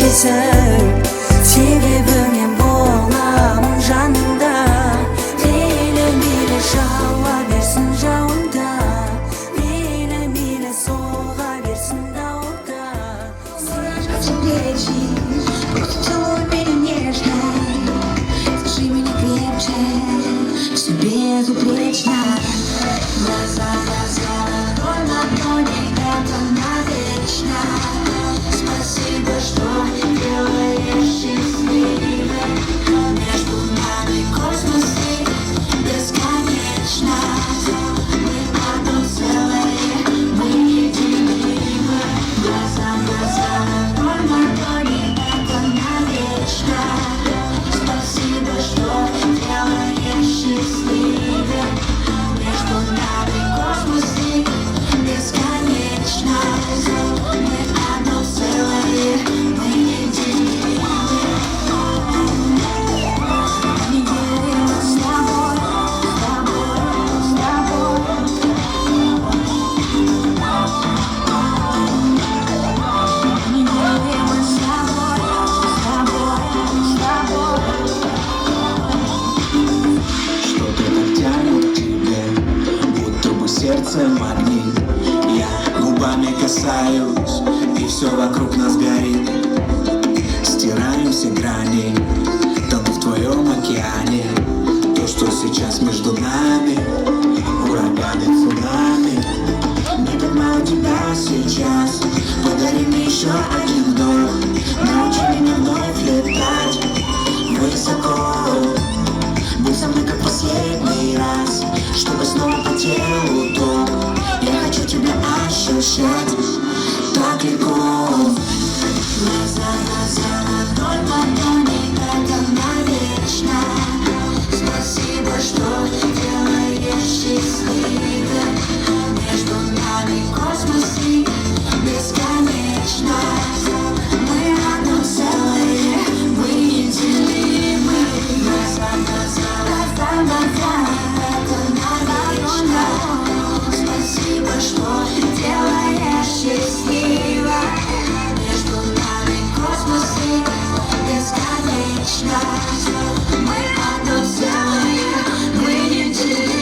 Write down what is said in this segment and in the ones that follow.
сезіп себебіңнен боламын жаныңда. Мейлі мейлі жауа берсін жауында, мейлі мейлі соға берсін дауылда. Поцелуй меня нежно, держи меня крепче, все безупречно. Глаза, ладонь, ладони, это навечно. Спасибо, что делаешь счастливым. Между нами космос и бесконечно. Мы одно целое, мы единимы. Глаза, ладонь, ладони, это навечно. Спасибо, что делаешь счастливым. Между нами космос и бесконечно. Мы одно целое, мы единимы. Не делим с тобой, с тобой, с тобой. Не делим с тобой, с тобой, с тобой. Что-то так тянет к тебе, будто бы сердце магнит. Я губами касаюсь, и все вокруг нас горит. Стираем все грани, тону в твоем океане. То, что сейчас между нами, ураганы, цунами. Мне так мало тебя сейчас, подари мне еще один вдох. Научи меня вновь летать высоко. Будь со мной как последний раз, чтобы снова по телу ток. Я хочу тебя ощущать так легко. Глаза, ладонь, ладони, это навечно. Спасибо, что делаешь счастливым. Между нами космос и бесконечно. Мы одно целое, мы единимы. Глаза, это навечно. Спасибо, что делаешь счастливым. Между нами космос и бесконечно. Мы одно целое, мы единимы.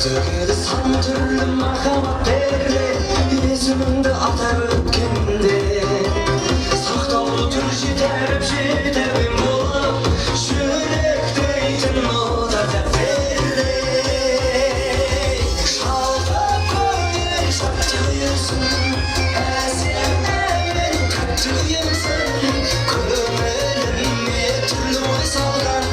Sökedi san türlü marhamat derdi, yüzümünde atar ötkende. Saktalı tür jiterim bulup, şürekteytin o da teferdi. Şalta koyun şaptıyırsın, sen evvel kaktıyırsın. Kömelim bir türlü oysaldan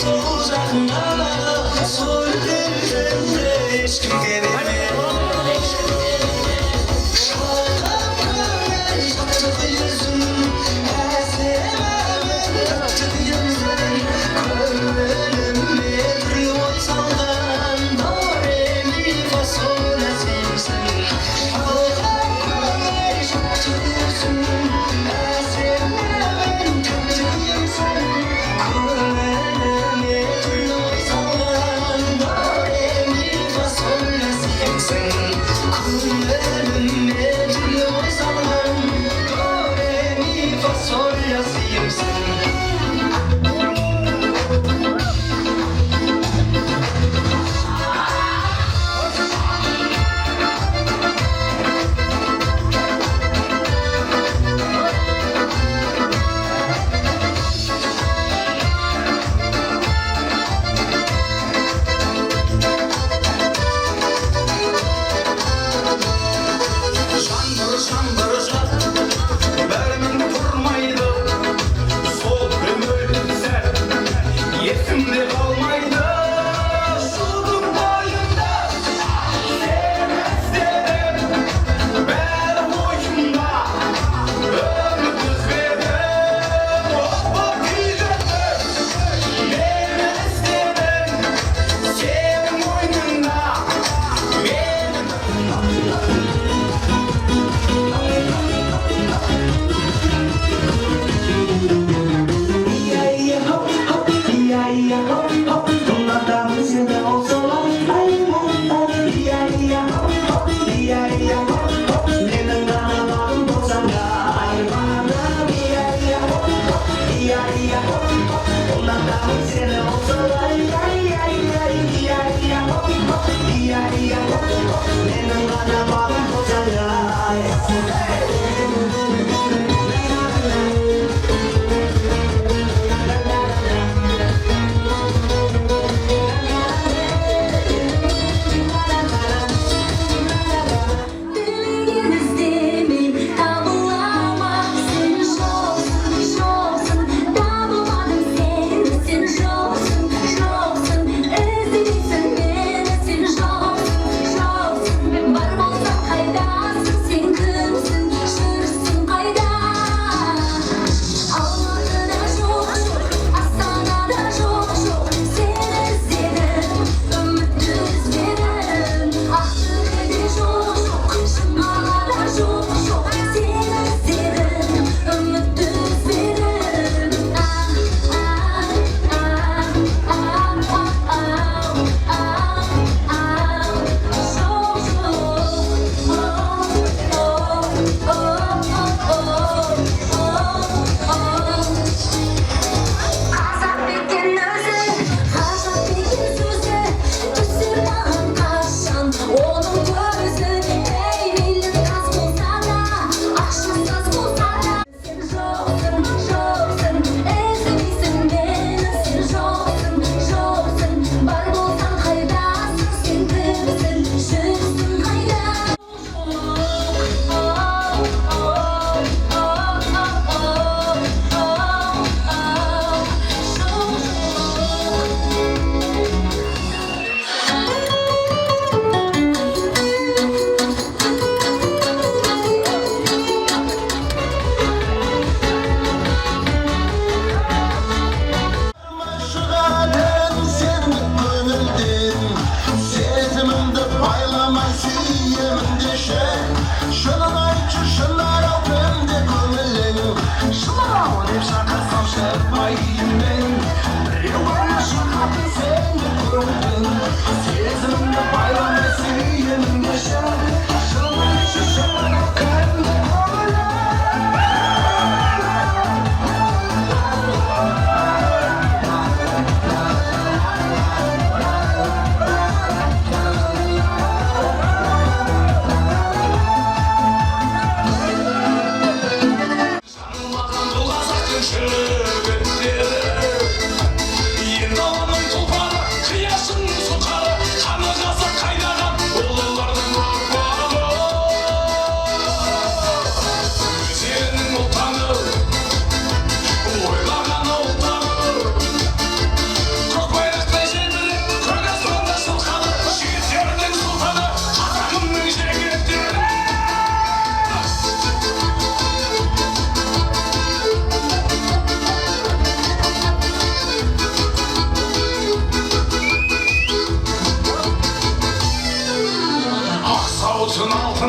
Sol uzağında sol ellerinde eskide beni şalkamlar çaktı yüzüm ezemem taktı yüzüm Kölüm bir yol saldan do re mi fa sol la si sen şalkamlar çaktı yüzüm ezemem taktı yüzüm Yetimde kalmaydı Şudum boyunda Sevmez dedim Ben boyunda Ömrümüz verdim Oh bakıyorum Sevmez dedim Sevim boynunda Benim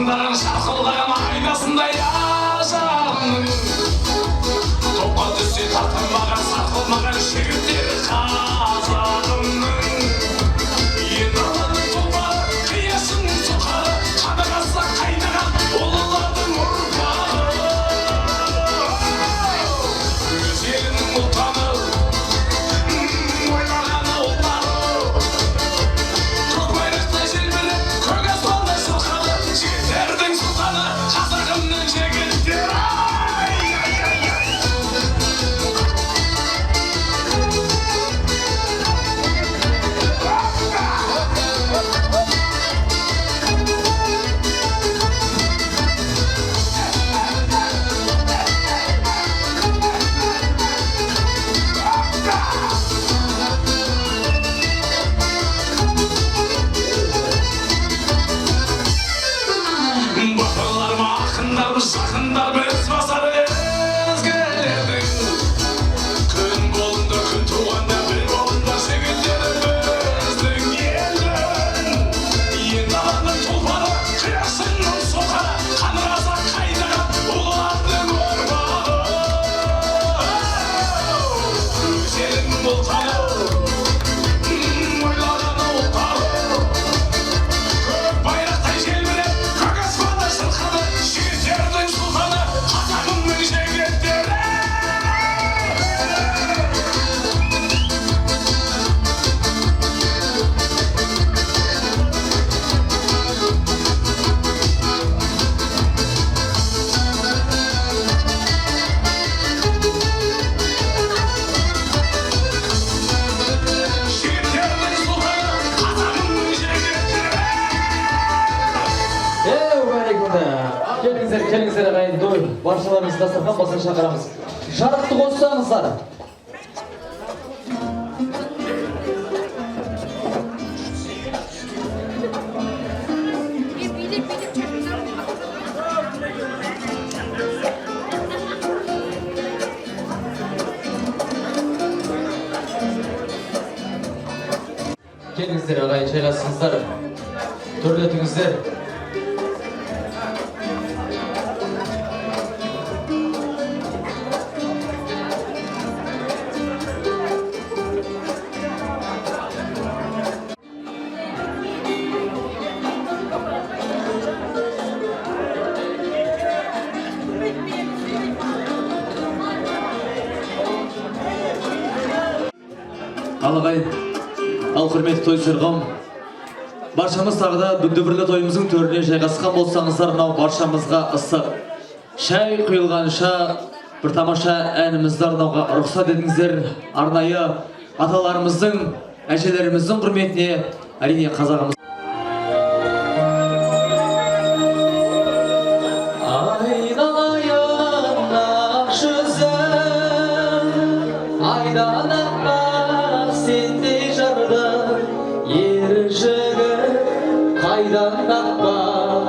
Сақылдаған шақылдаған айнасындай ажарымның топқа түссе тартылмаған сатылмаған жігіттер қазағымның енді алатын тұлпары қиясының сұқары қадағаса қайнаған ұлылардың ұрпағы өз елінің ұлтаны ойлағаны ұлтары көк байрақтай желбіреп көк аспандай шырқады жігіттердің сұлтаны қазағымның жігіттері батырлар ма ақындар ма жақындар біз басар ізгілердің күн болында күн туғанда бір болында жігіттері біздің елдің енді алатын тұлпары қиясының соқары қаны қазақ қайнаған ұлылардың ұрпағы өз елінің ұлтаны ойлағаны ұлтары көк байрақтай желбіреп көк аспанда шырқады жігіттердің сұлтаны қазағымның жігіттері жігіттердің сұлтаны қазағымның жігіттері Бәрекелді. Келіңіздер ағайын, той баршаларыңызды дастархан басына шақырамыз. Жарықты қоссаңыздар. Келіңіздер ағайын, жайғасыңыздар. Төрлетіңіздер. Ал ағайын, ал құрметті той сырғым, баршамыз тағы да дүбірлі тойымыздың төріне жайғасқан болсаңыздар, мынау баршамызға ыстық шай құйылғанша бір тамаша әнімізді арнауға рұқсат етіңіздер. Арнайы аталарымыздың, әжелеріміздің құрметіне, әрине қазағымыз. Айналайын ақ жүзім, айдан ақпақ сендей жарды, ер жігіт қайдан таппақ.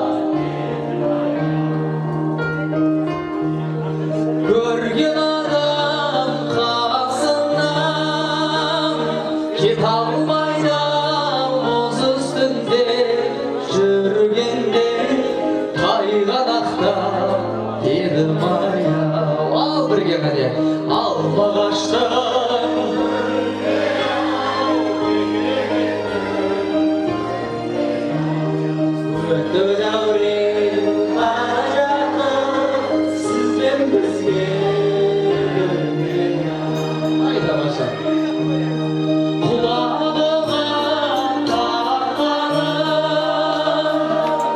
Көрген адам қасынан кете алмайды мұз үстінде жүргенде қайғанақта деді мая. Ал бірге қане алмағаштың өтті дәурен бара жатыр сізбен бізге. Ай тамаша. Құлағыма тағанып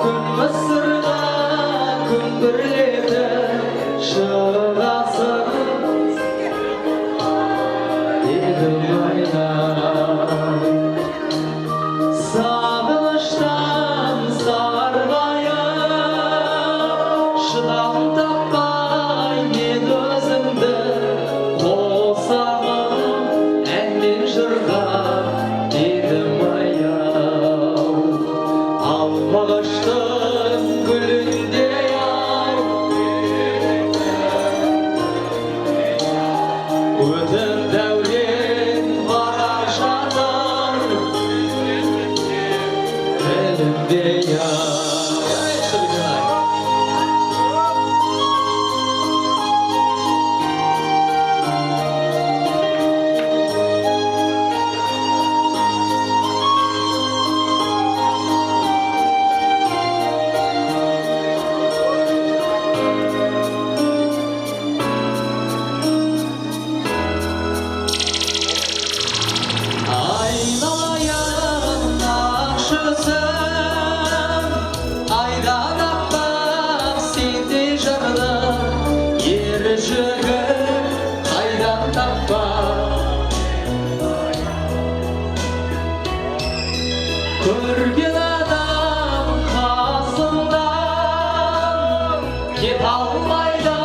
күн мысырға күмбірлетіп шығасың. таппа көрген адам қасымдан кет алмайды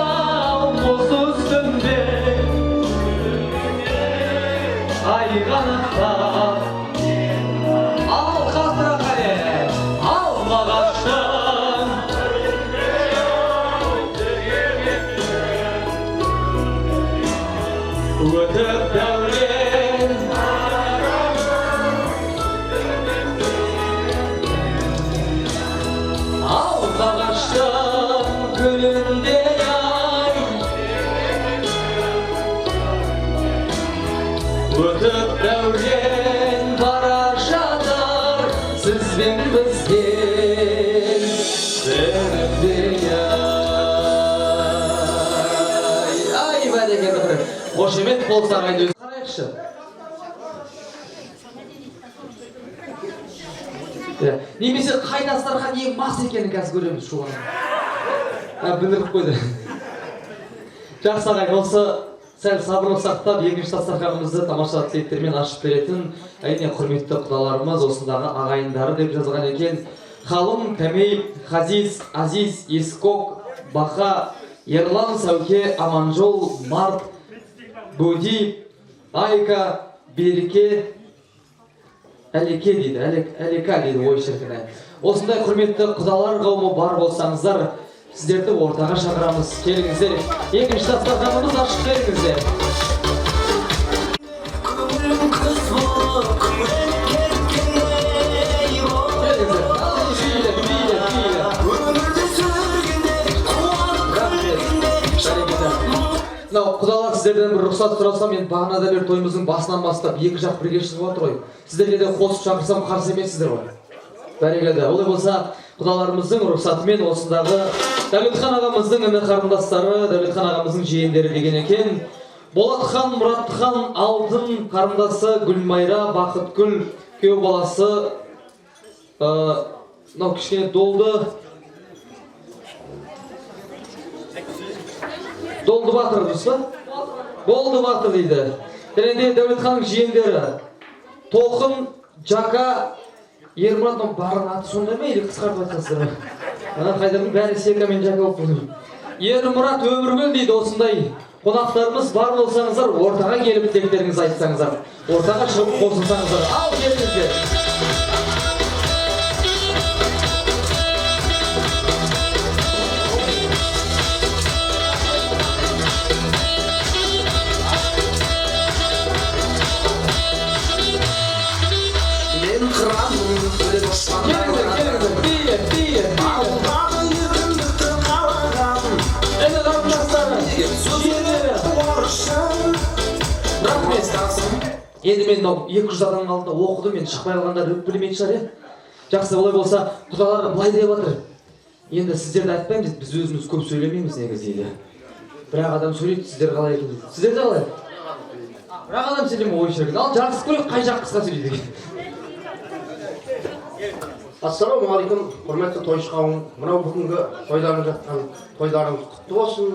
мұз үстінде айғанақтап ал қасырақай ал мағашым өтіп дәурен ал мағашым гүліндей ай өтіп дәурен бара жатыр сізбен бізден сіңімдей ай бәрекелді бір қошемет болса ағайын өзі қарайықшы. Немесе қай дастархан ең мас екенін қазір көреміз шуғаны. Білдіріп қойды. Жақсы ағайын, осы сәл сабырлық сақтап екінші дастарханымызды тамаша тілектермен ашып беретін әрине құрметті құдаларымыз осындағы ағайындары деп жазылған екен. Қалым, Кәмей, Хазиз, Азиз, Ескок, Бақа, Ерлан, Сәуке, Аманжол, Март, Бөди, Айка, Берке, Әлеке дейді, Әлека дейді ой шіркіне. Осындай құрметті құдалар қауымы бар болсаңыздар, сіздерді ортаға шақырамыз. Келіңіздер, екінші дастарханымыз ашып беріңіздер. Құдалар, сіздерден бір рұқсат сұрасам, мен бағанада бері тойымыздың басынан бастап екі жақ бірге шығып отыр ғой. Сіздерге де қосып шақырсам қарсы емессіздер ғой. Бәрекелді. Олай болса, құдаларымыздың рұқсатымен осындағы Дәулетхан ағамыздың іні қарындастары, Дәулетхан ағамыздың жиендері деген екен. Болатхан, Мұратхан, Алтын қарындасы, Гүлмайра, Бақытгүл, күйеу баласы, кішкене Долды Батыр дұрыс па? Болды Батыр дейді. Және Дәулетханның жиендері Тоқын, Жака, Ермұраттың барын аты сонда ма? Или қысқартып айтасыздар ма? Қайдардың бәрі Сека мен Жака болып болды. Ермұрат Өміргүл дейді осындай. Қонақтарымыз бар болсаңыздар, ортаға келіп тілектеріңізді айтсаңыздар. Ортаға шығып қосылсаңыздар. Ал келіңіздер. Енді мен 200 адам алдында оқыдым, мен шықпай қалғандар білмейтін шығар. Жақсы, олай болса, құдалар былай деп жатыр. Енді сіздерді айтпаймыз, біз өзіміз көп сөйлемейміз негізі дейді. Бірақ адам сөйлейді, сіздер қалай екен дейді. Сіздерді қалай? Бірақ адам сөйлемей ой шіркін. Ал жарқысы көрейік, қай жақ қысқа сөйлейді екен. Ассалаумағалейкум, құрметті тойшы қауым. Мынау бүгінгі тойланып жатқан тойларыңыз құтты болсын.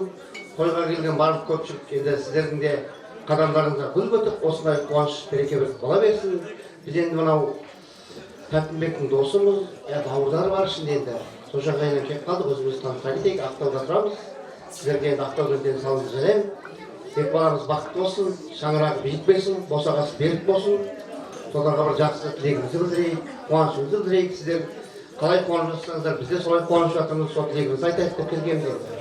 Тойға келген барлық көпшілік, енді сіздердің де қадамдарыңызға гүл көтіп, осындай қуаныш береке беріп бола берсін. Біз енді мынау Тәттімбектің досымыз, бауырдары бар ішінде енді. Сол жағдайынан келіп қалдық, өзімізді таныстыра кетейік, Ақтауда тұрамыз. Сіздерге енді Ақтаудың денсаулығын тілеймін. Екі баламыз бақытты болсын, шаңырағы биік болсын, босағасы берік болсын. Соларға бір жақсы тілегімізді білдірейік, қуанышымызды білдірейік. Сіздер қалай қуанып жатсаңыздар, біз де солай қуанып жатырмыз, сол тілегімізді айтайық деп келгенбіз енді.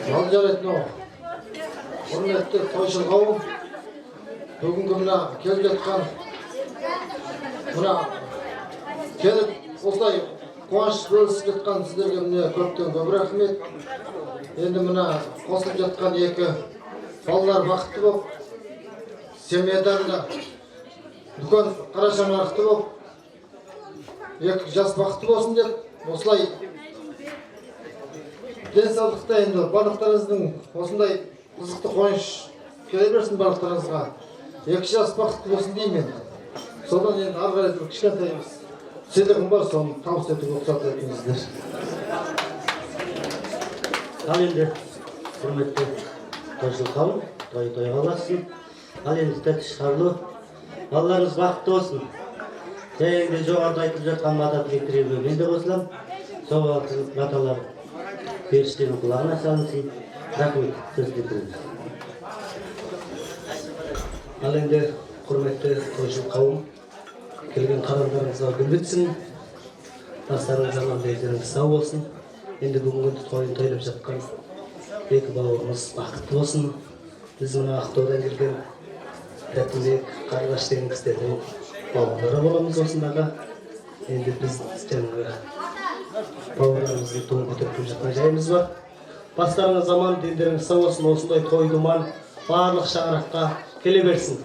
Ал жарайды, құрметті тойшыл қауым, бүгінгі мына келіп жатқан келіп осылай қуаныш бөлісіп жатқан сіздерге міне көптен көп рахмет. Енді мына қосылып жатқан екі балалар бақытты болып, семьядарында дүкен қарашам бақытты болып, екі жас бақытты болсын деп, осылай денсаулықта енді барлықтарыңыздың осындай қызықты қуаныш келе берсін барлықтарыңызға. Екі жас бақытты болсын деймін енді. Содан енді ары қарай бір кішкентаймыз Сіздердің бар соны табыс етуге рұқсат етіңіздер. Ал енді құрметті тойшыл қауым, той қаласын. Ал енді тәтті шығарылу. Балаларыңыз бақытты болсын. Және жоғарыда айтып жатқан мата тілектерге мен де қосыламын. Сол маталар періштенің құлағына салынсын. Рахмет, сөз кетіріңіз. Ал енді құрметті тойшыл қауым, келген қадамдарыңызға гүл бітсін. Бастарыңыз аман, деніңіз сау болсын. Енді бүгінгі тойын тойлап жатқан екі бауырымыз бақытты болсын. Біздің Ақтаудан келген Тәттімбек, Қарлаш деген кісілердің бауырлары боламыз осындағы. Енді біз жаңағы бауырларымыздың туын көтеріп жатқан жайымыз бар. Бастарыңыз аман, дендеріңіз сау болсын. Осындай той думан барлық шаңыраққа келе берсін.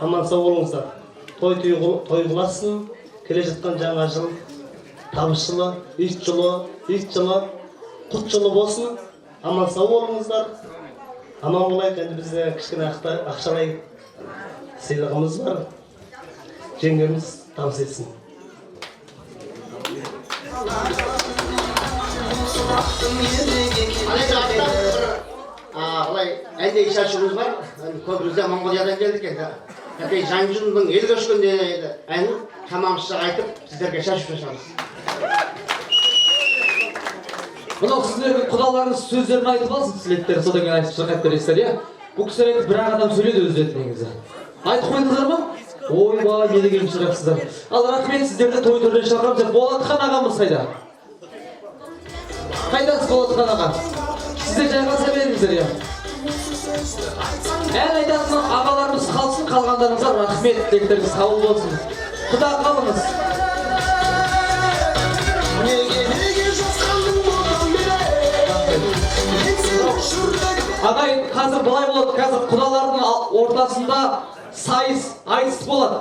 Аман сау болыңыздар. Той қыласын. Келе жатқан жаңа жыл табысшылы, ит жылы, құт жылы болсын. Аман сау болыңыздар. Аман болайық. Енді бізде кішкене ақшалай сыйлығымыз бар. Жеңгеміз табыс етсін. Алай, әндей шашуымыз бар. Көбімізде Монғолиядан келдік енді. Жаңжылдың ел көшкенде әнін тамамшыға айтып, сіздерге шашып шашамыз. Мынау сіздердің құдаларыңыз сөздерін айтып алсын, тілектер содан кейін айтып шырқап бересіздер, иә? Бұл кісілер айтып бір-ақ адам сөйледі өз ретінде негізі. Айтып қойдыңыздар ма? Ойбай, не деген шырақсыздар. Ал рахмет, сіздерді той түріне шақырамыз деп Болатхан ағамыз қайда? Қайдасыз Болатхан аға? Сіздер жайғаса беріңіздер, иә? Ән айтатын ағаларымыз қалсын, қалғандарыңызға рахмет, тілектеріңіз қабыл болсын. Құда қалыңыз. Ағай, қазір былай болады, қазір құдалардың ортасында сайыс, айтыс болады.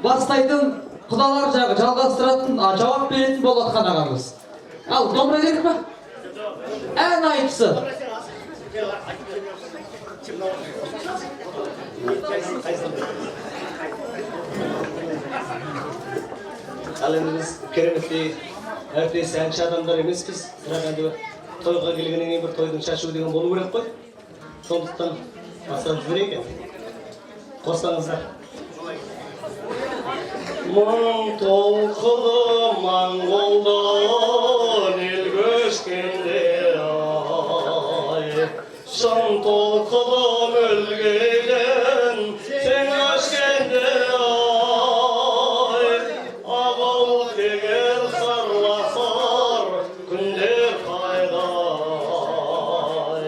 Бастайтын құдалар жағы жалғастыратын, жауап беретін Болатхан ағамыз. Ал, домбыра керек па? Ән айтысы. Ал енді біз кереметтей әріптес әнші адамдар емеспіз. Бірақ енді тойға келгеннен кейін бір тойдың шашуы деген болу керек қой. Сондықтан бастап жіберейік енді. Қоссаңыздар. Мың толқылы Моңғолдан ел көшкенде ай, шын толқылы өлгейден сен өшкенде ай, ағыл тегер сарласар күндер қайда ай,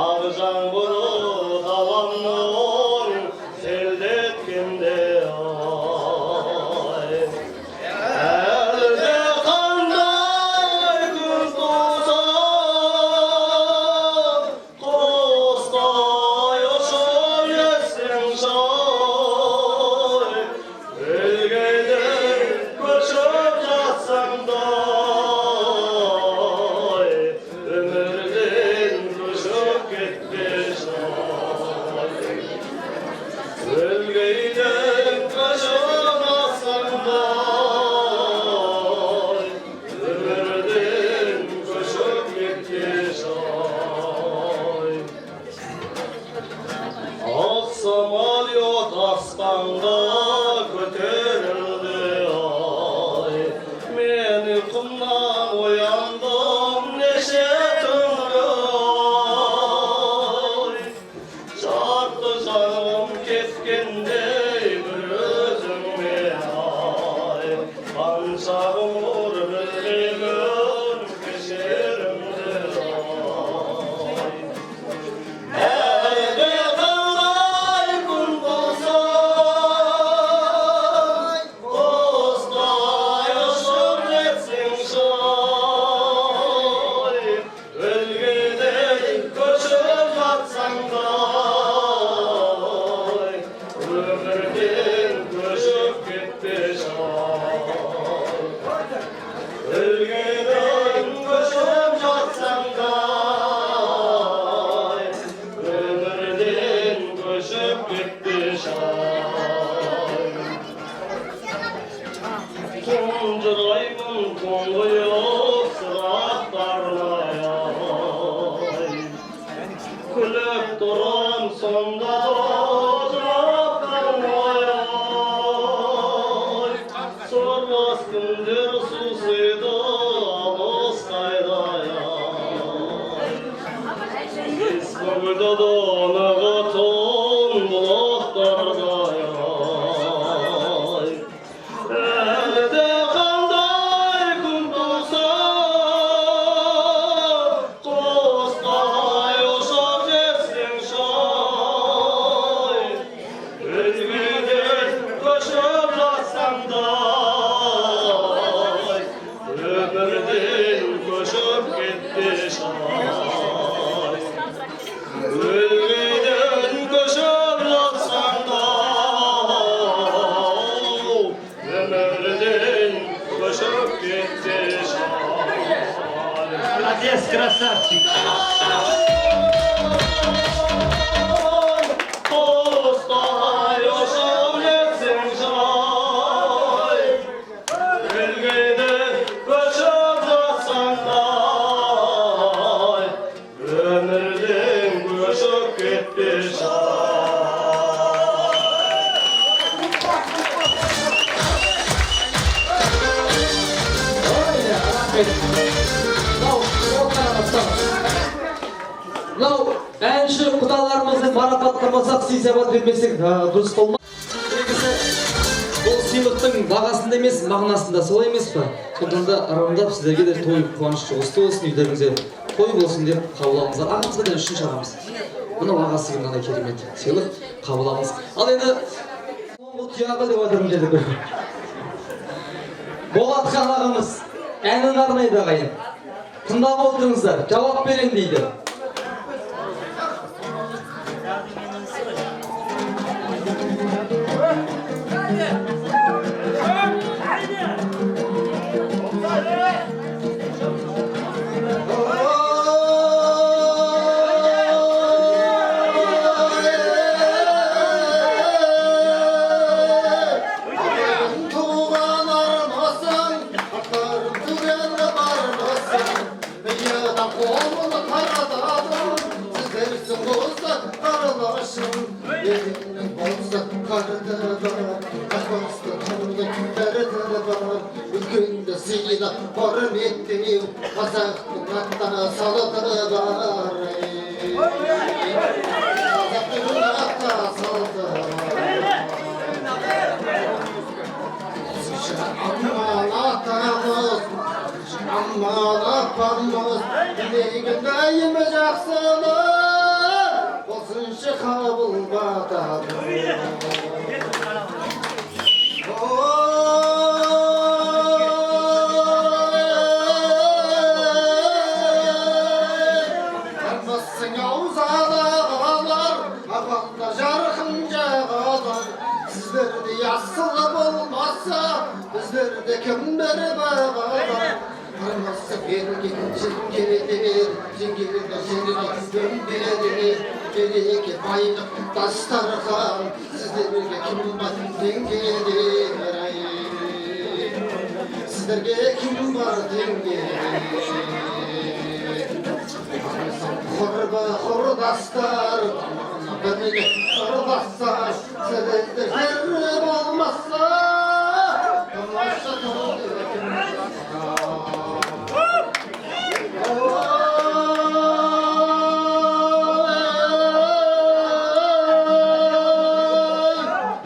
ақ жаңбыры даламның селдеткенде Soğuyup sıraklarına Külüp duran sonda topraklarına Sormaz gündür susuydu alız kaydaya İskamda donağı ton bulaklardaya Elde kanday kun tusa Kostay uşak jetsin şay Özgüdür koşup жатsam da Ömürden koşup gitti şay Ölgüden koşup жатsam da Ömürden koşup gitti şay Молодец, красавчик. Kostay uşak jetsin şay Ölgüden koşup жатsam da Ömürden koşup gitti şay Мынау әнші құдаларымызды марапаттамасақ, сый-сапат бермесек дұрыс болмас. Негізі бұл сыйлықтың бағасында емес, мағынасында, солай емес па? Сондықтан да арамдап сіздерге де той қуанышты құсты болсын, үйлеріңізде той болсын деп қабылдаңыздар. Ағамызға да үшінші ағамыз. Мынау ағасы мынандай керемет сыйлық қабылдаңыз. Ал енді соңғы тұяғы деп отырмын деді бір. Болатхан ағамыз әнін арнайды ағайын. Тыңдап отырыңыздар, жауап берем дейді. Туған армасың, ақтарым түгелі бармасың, бейідан қолымды таратадым, сіздерсің болса қарылашым, еліңнің болса қарыды бар, ақбасты тұрды дәріді бар, үлкенді сыйда құрметтеу, қазақтың аттана салыды бар. Қазақтың атта салды бар. Aman atamız, aman apamız, dilегіндейміз жақсылық, болсыншы қабыл батады. Армассың аузалағалар, ағалда жарқын жағалар, сіздерде ясылы болмаса, біздерде кім бір бағалар. Армасы берген жеңгеледі, жеңгеледі жөнделеді, береке байлық дастархан, сіздерге кім бар деңгеледі, сіздерге кім бар деңгеледі. Құрбы құрдастар, бірге құрдастар, сіздерде жер болмаса, тамаша тұрды кім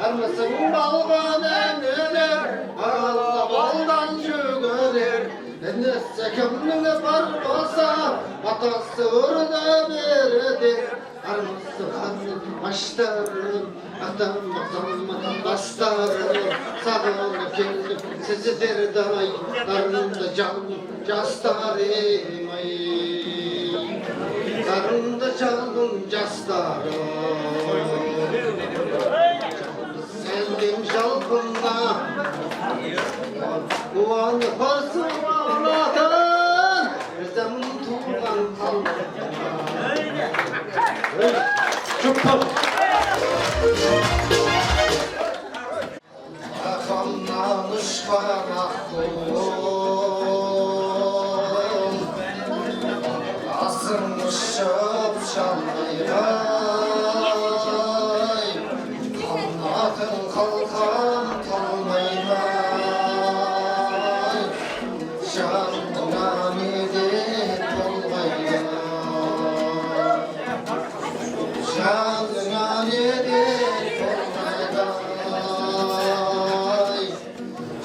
Әрмісің балған әнелер, ағалда балдан жүгілер, әнесі кімнің бар болса, атасы ұрды бердер. Әрмісі қатын аштарым, атам бастарым, сағынып келдім сіздерді ай, дарынды жаным жастарым ай, дарынды жаным жастарым. Сәлем жалпында, қуанып басып алатын, ризамын туған қалпына. Ақамнан ұшқан аққу,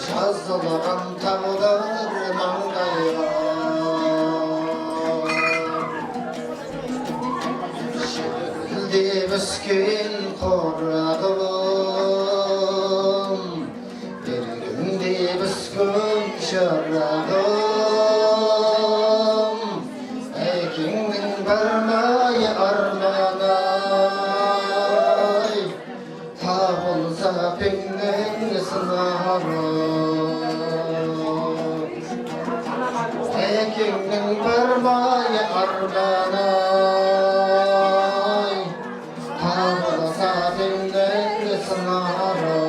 жазылған тағдыр маңдайға шөлдеп өскен қорағым бергіндеп өскен шырағым әкеңнің бармай арманы табылса пеңнің сынары әкеңнің бармай арманы табылса пеңнің сынары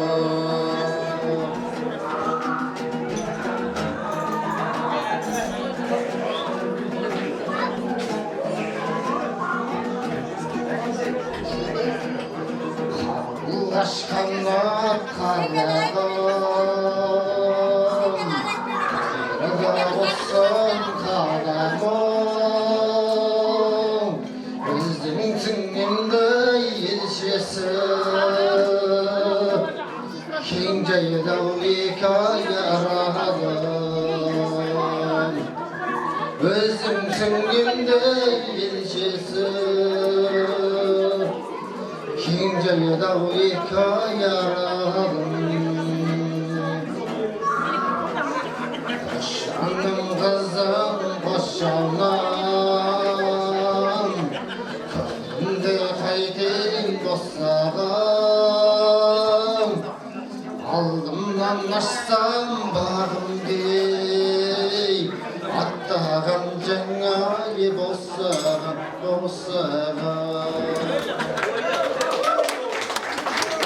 Aşkınlar kalemim Kırıya olsun kalemim Özümün tüngünde ilçesi Kince'yi davika yaradım Özüm tüngünde ilçesi Kince'yi davika yaradım Boşanım kızım boşanım Köyümde kaydım dostlarım Aldımdan açsam bağım dey Attağım cenayı bozsağım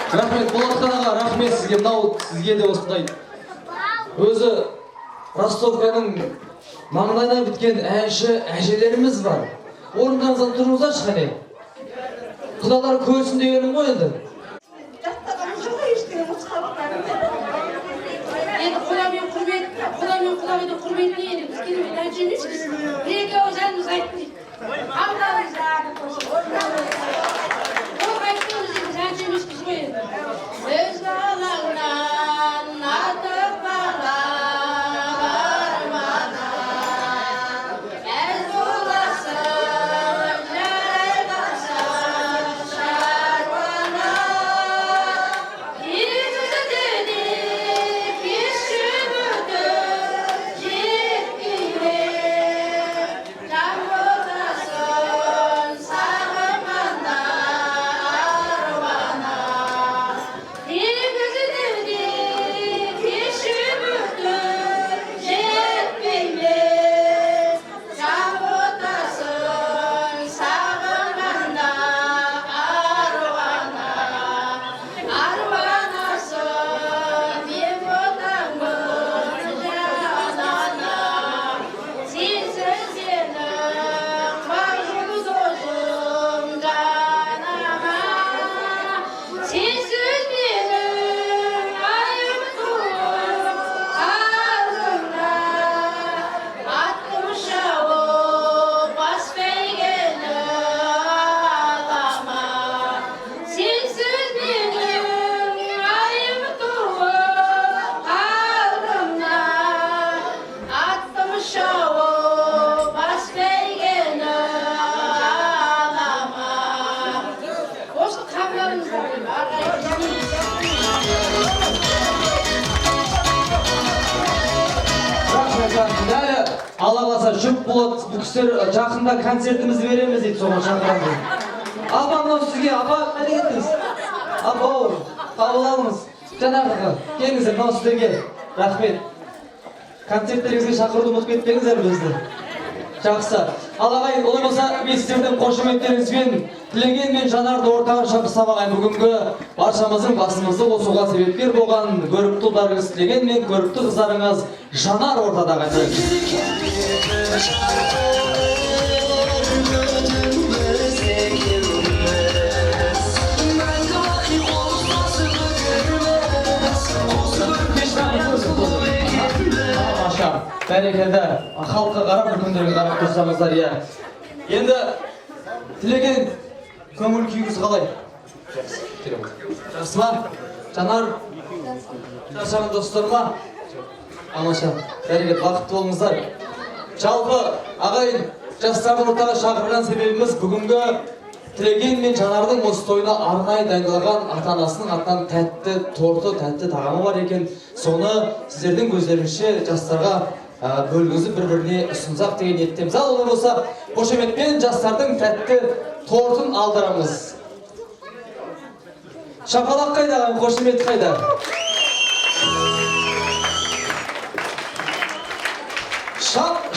Рахмет Болатхан аға, рахмет сізге, мынау сізге де осындай. Өзі Ростовканың маңдайына біткен әнші әжелеріміз бар. Орындарыңыздан тұрыңыздаршы қане. Құдалар көрсін дегенім ғой енді. Енді құдамен құрметіне енді біз келмей әнші емеспіз. Бір-екі ауыз әніміз айттық. Қабылдаңыз ағы қосын. Ол айтқанымыз енді әнші емеспіз ғой енді. Өз балаңнан артық бала бармана. Әз боласың, жайғасың шаруана. Егізіне кешіп өтіп жеткенде жан боласың сағыманда аруана. Егізіне кешіп өтіп жеткенде жан боласың сағыманда аруана. Аруанасың мен ботамын жанана. Сенсіз сенің бағым досым жанама. Сенсіз менің айым туып артымда. Аттым шауып бас бәйгені алама. Сенсіз менің айым туып артымда. Аттым шауып бас бәйгені алама. Осы қабылыңыздар Рахмет дәлі Алла қаласа жұп болады, бұл кісілер жақында концертімізді береміз дейді, соған шақырамыз. Апа, мынау сізге, апа, қайда кеттіңіз? Апа, қабыл алыңыз. Жаңағы, келіңіздер, мынау сіздерге. Рахмет. Концерттеріңізге шақыруды ұмытып кетпеңіздер бізді. Жақсы. Ал ағайын, олай болса, мен сіздердің қошеметтеріңізбен тілеген мен жанарды ортаға шақырсам ағайын, бүгінгі баршамыздың басымызды қосуға себепкер болған көрікті ұлдарыңыз тілеген мен көрікті қыздарыңыз жанар ортада ағайын. Maşa. бәрекелді. Халыққа қарап, үлкендерге қарап тұрсаңыздар, иә. Енді тілеген көңіл күйіңіз қалай? Жақсы ма? Жанар? Шаршаған достар ма? Амаша, бәрекелді, бақытты болыңыздар. Жалпы, ағайын, жастарды ортаға шақырған себебіміз бүгінгі Тілеген мен Жанардың осы тойына арнайы дайындалған ата-анасының атынан тәтті торты, тәтті тағамы бар екен. Соны сіздердің өздеріңізше жастарға бөлгізіп бір-біріне ұсынсақ деген ниеттеміз. Ал олай болса, қошеметпен жастардың тәтті тортын алдырамыз. Шапалақ қайда, қошемет қайда?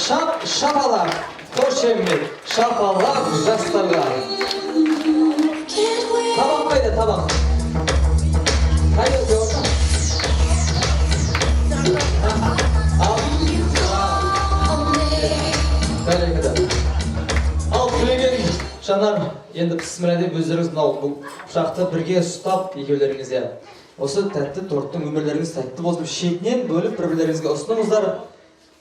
Шапалақ, қошемет, шапалақ жастарға. Табақ қайда, табақ? Қайда өте бәрекелді. Ал Тілеген, Жанар, енді бісміллә өздеріңіз бұл пышақты бірге ұстап екеулеріңіз. Осы тәтті торттың өмірлеріңіз тәтті болып шетінен бөліп бір-бірлеріңізге ұсыныңыздар.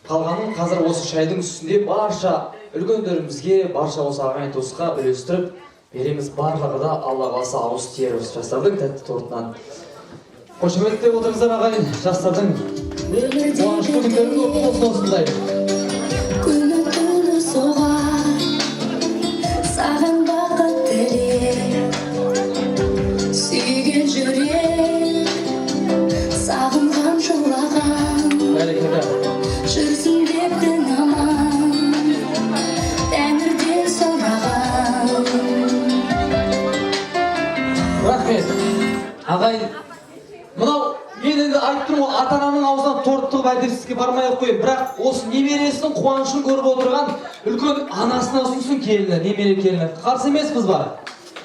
Қалғанын қазір осы шайдың үстінде барша үлкендерімізге, барша осы ағайын туысқа үлестіріп береміз. Барлығы да Алла қаласа ауыз тиер осы жастардың тәтті тортынан. Қошеметтеп отырыңыздар ағайын, жастардың қуанышты күндерін болсын осындай. Күні түні соғар, саған бақыт тілер, сүйген жүрек, сағынған жылаған, жүрсін деп күн аман, тәңірден сұраған. Рахмет, ағайын. Мынау, мен енді айтып тұрмын, ата-ананың аузынан торт тығып әдепсізге бармай-ақ қойын. Бірақ осы немересінің қуанышын көріп отырған үлкен анасына ұсынсын келіні, немере келіні. Қарсы емеспіз ба?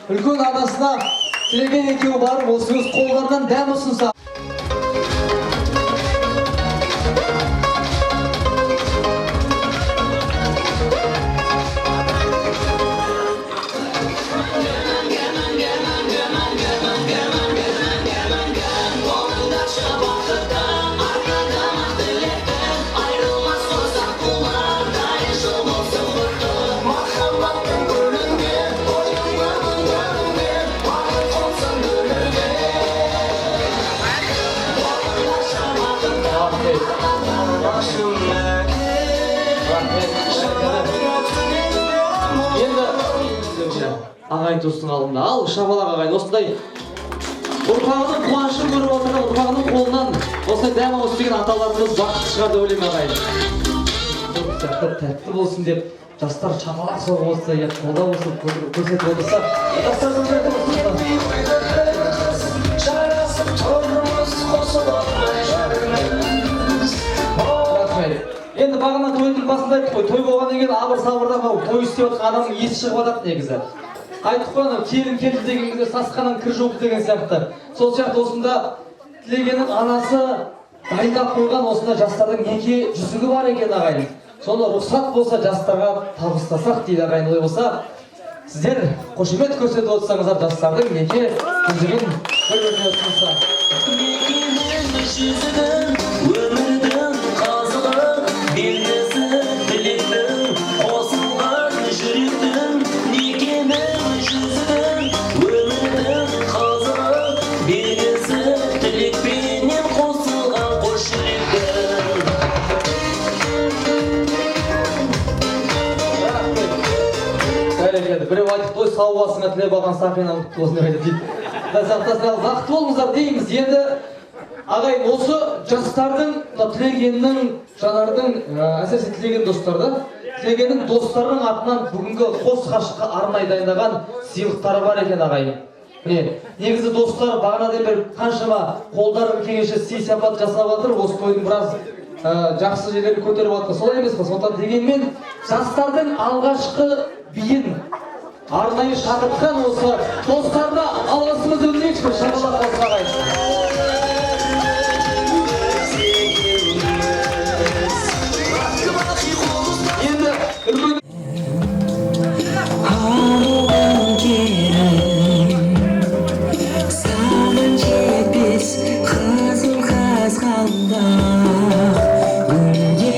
Үлкен анасына Тілеген екеуі барып, осы өз қолдарынан дәм ұсынса. Ағайын туыстың алдында, ал шапалақ ағайын, осындай ұрпағының қуанышын көріп отырған ұрпағының қолынан осындай дәм ауыз деген аталарымыз бақытты шығар деп ойлаймын ағайын. Тәтті болсын деп жастар шапалақ соғып отырса, қолда болсын көрсетіп отырса, жастардың бәрі енді бағана тойдың басында айттық қой, той болғаннан кейін абыр-сабырда той істеп отқан адамның есі шығып жатады негізі. Айттық қой, келін келді деген кезде сасқаннан кір жуып деген сияқты. Сол сияқты осында Тілегеннің анасы дайындап қойған осында жастардың неке жүзігі бар екен ағайын. Соны рұқсат болса жастарға табыстасақ дейді ағайын. Олай болса, сіздер қошемет көрсетіп отырсаңыздар жастардың неке жүзігін бір-біріне ұсынса. Біреу айтып той сау басыңа тілеп алған сақина ұлтты болсын деп айтып дейді. Бақытты болыңыздар дейміз. Енді ағайын, осы жастардың, Тілегеннің, Жанардың, әсіресе Тілеген достарды, Тілегеннің достарының атынан бүгінгі қос ғашыққа арнайы дайындаған сыйлықтары бар екен ағайын. Негізі достар бағанадан бері қаншама қолдар кеңесі сый-сапат жасап жатыр, осы тойдың біраз жақсы жерлерін көтеріп жатыр. Солай емес пе? Сондықтан дегенмен жастардың алғашқы биін арнайы шақыртқан осы достарына алғысымызды білдірейікші, шапалақ болсын ағайын. Саған жетпес қызыл қызғалдақ, гүлге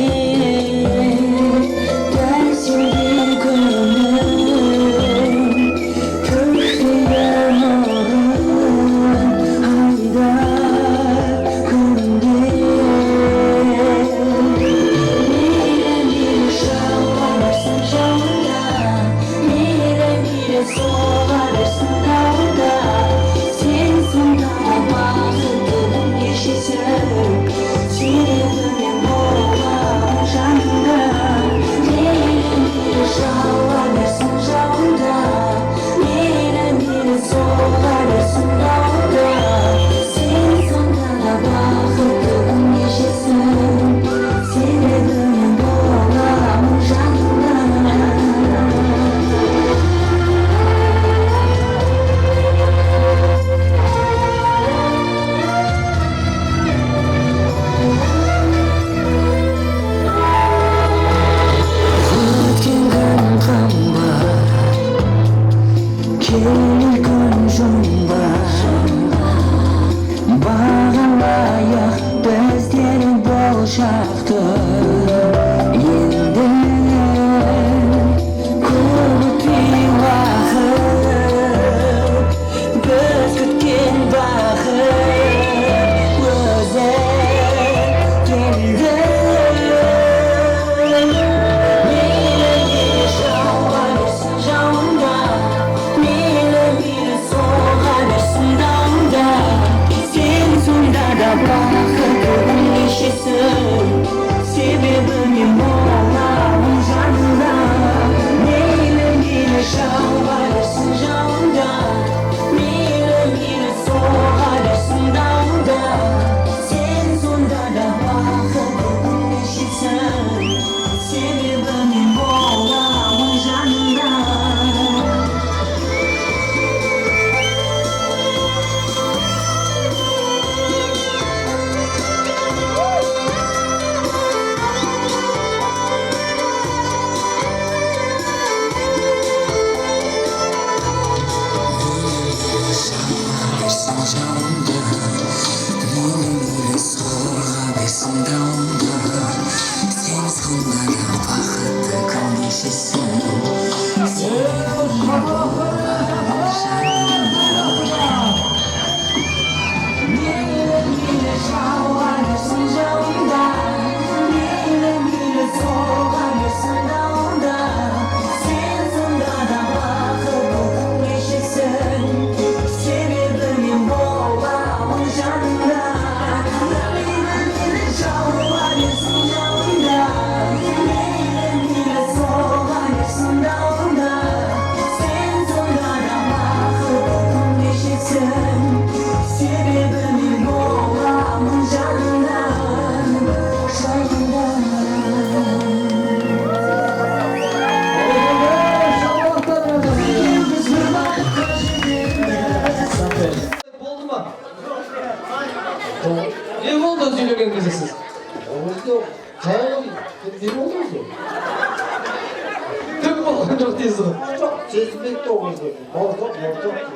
жоқ дейсіз ғой. Жоқ, сезбейді ол кезде. Бауырсақ,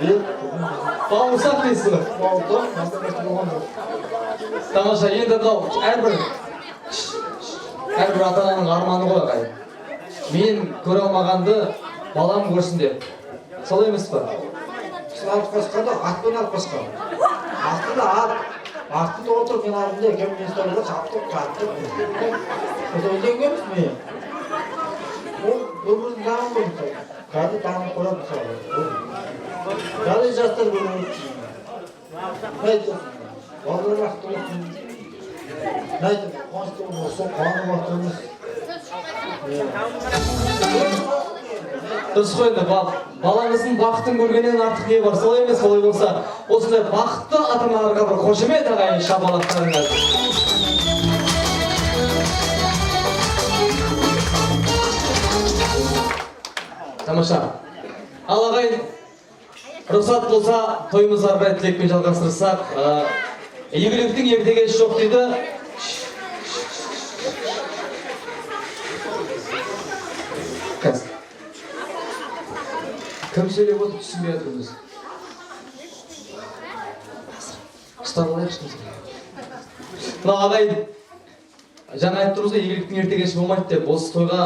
ет. Бауырсақ дейсіз ғой. Бауырсақ, болған жоқ. Тамаша, енді мынау әрбір ата-ананың арманы ғой ағайын. Мен көре алмағанды балам көрсін деп. Солай емес па? Сіз алып қосқан да, атпен алып қосқан. Астында ат. Астында отырып мен алдында екеуін мен ұстауға шаптық, қаттық. Осы үйленгенбіз мен. Ол өмірдің дамы ғой мысалы. Қазір дамып қояды мысалы. Қазір жастар көріп өтсін. Айтып, бағдарлақты болсын. Айтып, қонысты болсын, қуанып отырмыз. Дұрыс қой енді, балаңыздың бақытын көргеннен артық не бар, солай емес, солай болса, осындай бақытты ата-аналарға бір қошемет ағайын шапалақтарыңыз. Тамаша. Ал ағайын, рұқсат болса, тойымызды ары қарай тілекпен жалғастырсақ, игіліктің ертегесі жоқ дейді. Кім сөйлеп отыр, түсінбей жатырмыз. Ұстап алайықшы. Мына ағайын, жаңа айтып тұрмыз ғой, игіліктің ертегесі болмайды деп. Осы тойға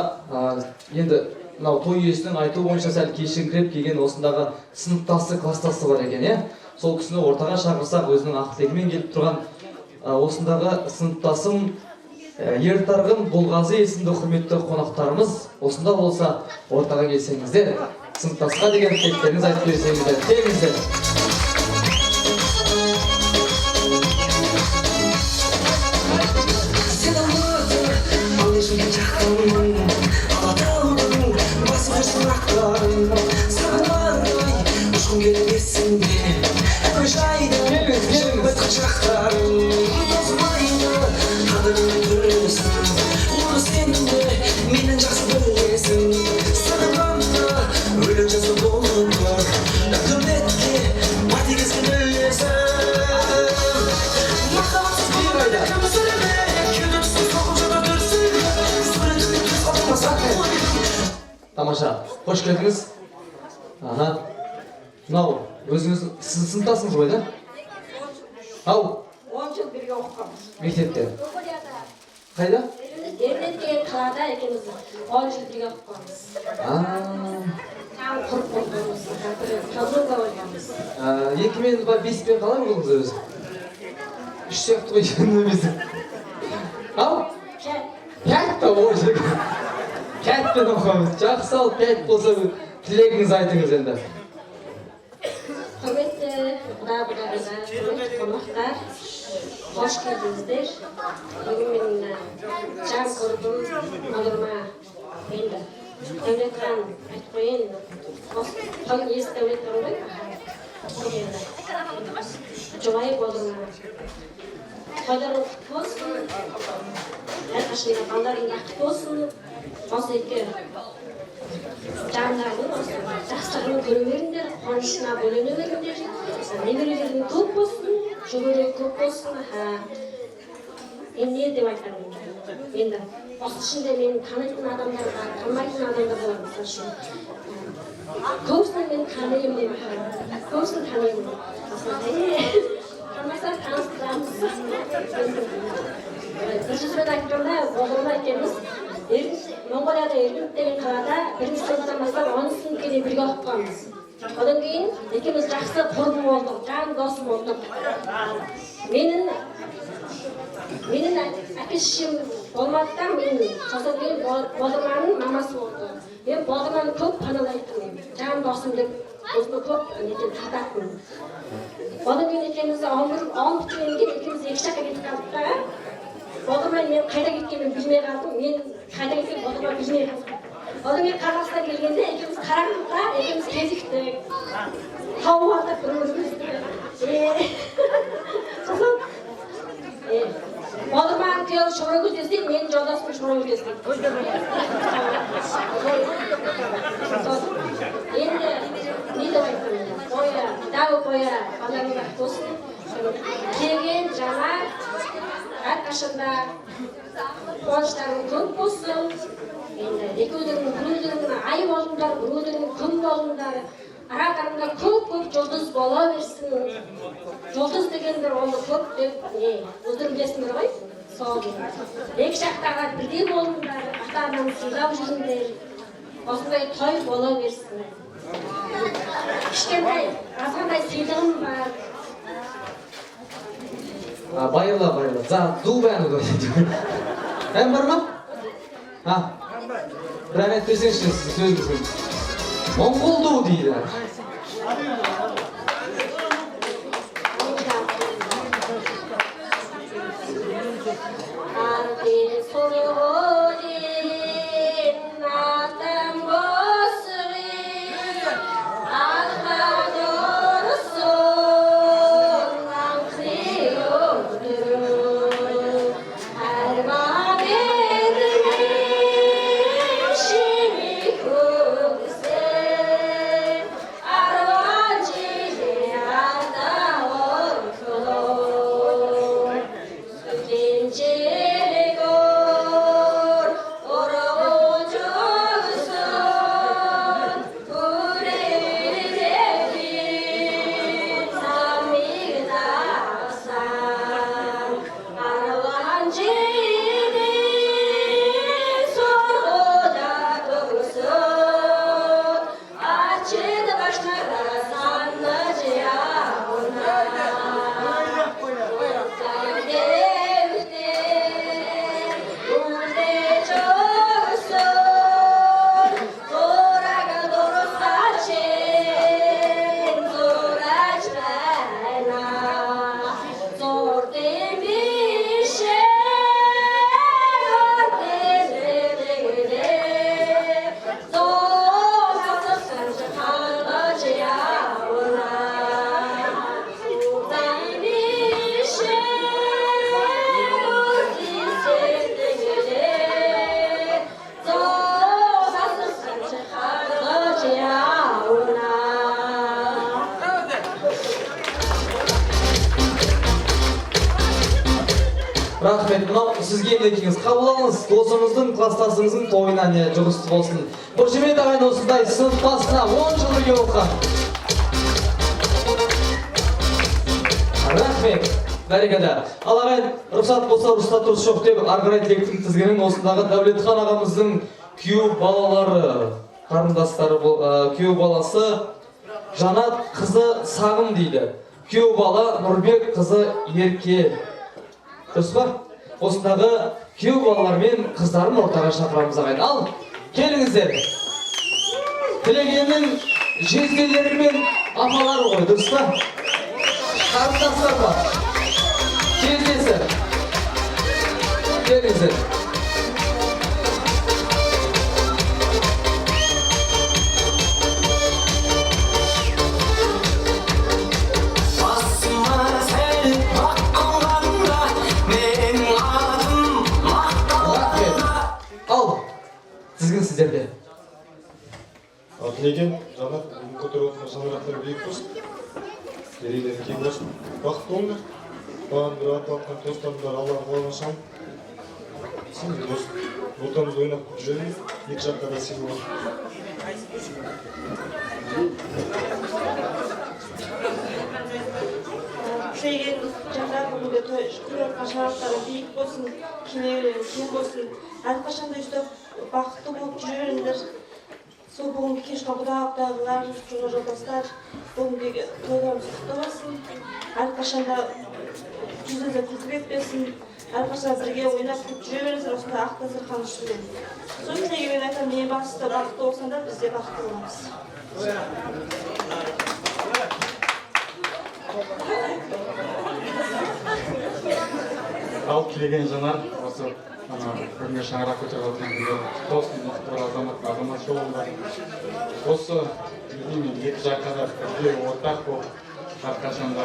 енді мынау той иесінің айтуы бойынша сәл кешіңкіреп келген осындағы сыныптасы, кластасы бар екен, иә? Сол кісіні ортаға шақырсақ, өзінің ақ тілегімен келіп тұрған осындағы сыныптасым Ертарғын Бұлғазы есімді құрметті қонақтарымыз осында болса ортаға келсеңіздер, сыныптасқа деген тілектеріңіз айтып берсеңіздер, келіңіздер. Тамаша, қош келдіңіз. Мынау, өзіңіз сыныптасыңыз ғой, да? Ау? 10 жыл бірге оқығанбыз. Мектепте? Қайда? Ернет деген қалада екеуміз 10 жыл бірге оқығанбыз. Там құрып болғанбыз, Казонда болғанбыз. Екімен ба 5-пен қалай болдыңыз өзі? 3 сияқты ғой, немесе. Ау? 5 па, ой жек. 5-пен оқығанбыз. Жақсы ал 5 болса тілегіңіз айтыңыз енді. Құрметті құда-құдағайлар, құрметті қонақтар, қош келдіңіздер. Бүгін мен жан құрбым, аударма енді. Дәулетхан айтып қойын. Қалың есі Дәулетхан ғой. Жолайып аударма. Қойдарың құтты болсын. Әрқашында балдарың бақытты болсын. Осы екі жандарының жақсылығын көре беріңдер, қуанышына бөлене беріңдер. Немерелерің көп болсын, жүгірек көп болсын. Мен не деп айтамын? Енді осы ішінде мен танитын адамдар бар, танымайтын адамдар бар. Мысалы үшін көбісін мен танимын деп айтамын. Көбісін танимын. Танымаса таныстырамыз. Бір сөзбен айтқанда, Боғырма екеуміз Монғолияда Ергент деген қалада бірінші сыныптан бастап 10 сыныпқа дейін бірге оқығанбыз. Одан кейін екеуміз жақсы құрбы болдық, жан досым болдық. Менің әке-шешем болмадыдан мен сосын кейін Боғырманың мамасы болды. Мен Боғырманы көп паналайтын, жан досым деп осыны көп тататын. Одан кейін екеуміз 10 біткеннен кейін екеуміз 2 жаққа кетіп қалдық та. Боғырман мен қайда кеткенін білмей қалдым, мен қайда кеткен Боғырман білмей қалдым. Одан мен Қазақстан келгенде екеуміз қарағым да, екеуміз кезіктік. Тауып артып бір-бірімізді. Сосын Боғырман күйеуі Шорагөз десе, менің жолдасым Шорагөз десе. Енді не деп айтамын? Қоя, дау қоя, баланың бақыт болсын. Келген жаңа әрқашанда қуаныштарың көп болсын. Енді екеудің ай болыңдар, біреулерің күн болыңдар. Ара-қараңда көп жұлдыз бола берсін. Жұлдыз дегендер оны көп деп өздеріңдесіңдер ғой? Сол. Екі жақтағы бірдей болыңдар, ата-ананы сыйлап жүріңдер. Осындай той бола берсін. Кішкентай, азғандай сыйлығым бар. Bayırla. Du beğendi de. Hem var mı? Ha. Rahmet desene söz kızım. Mongol du değil. Rahmet, mынау сізге елекеңіз қабыл алыңыз, досыңыздың, кластасыңыздың тойына не жұғысты болсын. Қошемет ағайын осындай сыныптасына 10 жыл бірге оқыған. Рахмет, бәрекелді. Ал ағайын, рұқсат болса рұқсат дұрыс жоқ деп, ары қарай тілектің тізгінін осындағы Дәулетхан ағамыздың күйеу балалары, қарындастары, күйеу баласы Жанат қызы Сағым дейді. Күйеу бала Нұрбек қызы Ерке. Дұрыс па? Осындағы күйеу балалар мен қыздарын ортаға шақырамыз ағайын. Ал, келіңіздер. Тілегеннің жезделері мен апалары ғой, дұрыс па? Қарындастар ба? Кездесі. Келіңіздер. Сіздерде. Тілеген, Жанат, бүгін көтеріп отырған шаңырақтар биік болсын. Керейлер кең болсын. Бақытты болыңдар. Бағын бір аты атқан достарымдар Алла қуанышам. Сен дос, отамыз ойнап жүрген, екі жаққа да сен бол. Тілеген, Жанат, бүгінгі той көтеріп отырған шаңырақтары биік болсын, кенеулері кең болсын. Әрқашанда өстіп бақытты болып жүре беріңдер. Сол бүгінгі кешкі құда-құдағылар, жолы жолдастар, бүгінгі тойларымыз құтты болсын. Әрқашанда жүзіңізді күлкі етпесін. Әрқашанда бірге ойнап жүре беріңіздер осындай ақ дастархан үстінде. Сол тілегімен айтамын, ең бастысы бақытты болсаңдар, біз де бақытты боламыз. Ал Тілеген Жанар, осы бүгінгі шаңырақ көтеріп отырған күнде тосын мықты бір азамат жолында. Осы екі жаққа да бірге ортақ болып, әрқашанда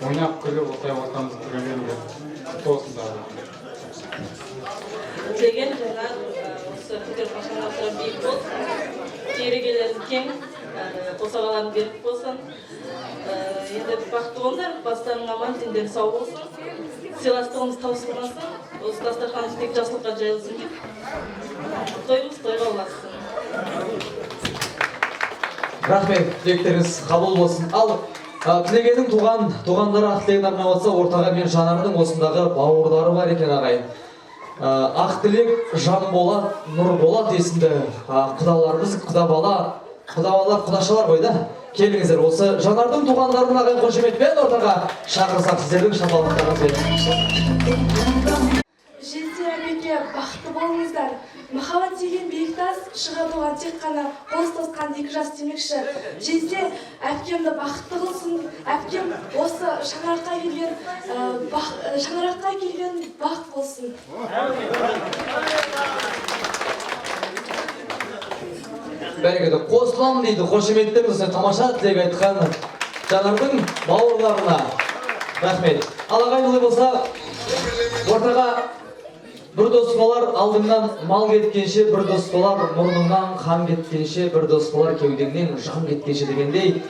ойнап күліп, осылай ортамызды көргенде тосында. Тілеген Жанар, осы көтеріп шаңырақтары биік болсын, керегелерін кең, қосағаларын берік болсын. Енді бақытты болыңдар, бастарың аман, дендері сау болсын. Сыйластығымыз таусылмасын, осы дастарханымыз тек жақсылыққа жайылсын деп. Тойымыз тойға ұлассын. Рахмет, тілектеріңіз қабыл болсын. Ал тілегенің туғандары ақ тілегін арнап отса, ортаға мен Жанардың осындағы бауырлары бар екен ағайын. Ақ тілек Жанболат, Нұрболат есімді құдаларымыз, құдабалар, құдашалар ғой да. Келіңіздер, осы Жанардың туғандарын ағайын қошеметпен ортаға шақырсақ, сіздердің шапалақтарыңызбен. Жеңсе әбеке бақытты болыңыздар. Махаббат деген биік тас, шығады оған тек қана қос тосқан екі жас демекші. Жеңсе әпкемді бақытты қылсын, әпкем осы шаңыраққа келген бақ болсын. Бәрекелді, қосылам дейді, қошеметтеріңіз тамаша тілек айтқан Жанардың бауырларына. Рахмет. Ал ағайын олай болса, ортаға бір дос болар алдыңнан мал кеткенше, бір дос болар мұрныңнан қан кеткенше, бір дос болар кеудеңнен жан кеткенше дегендей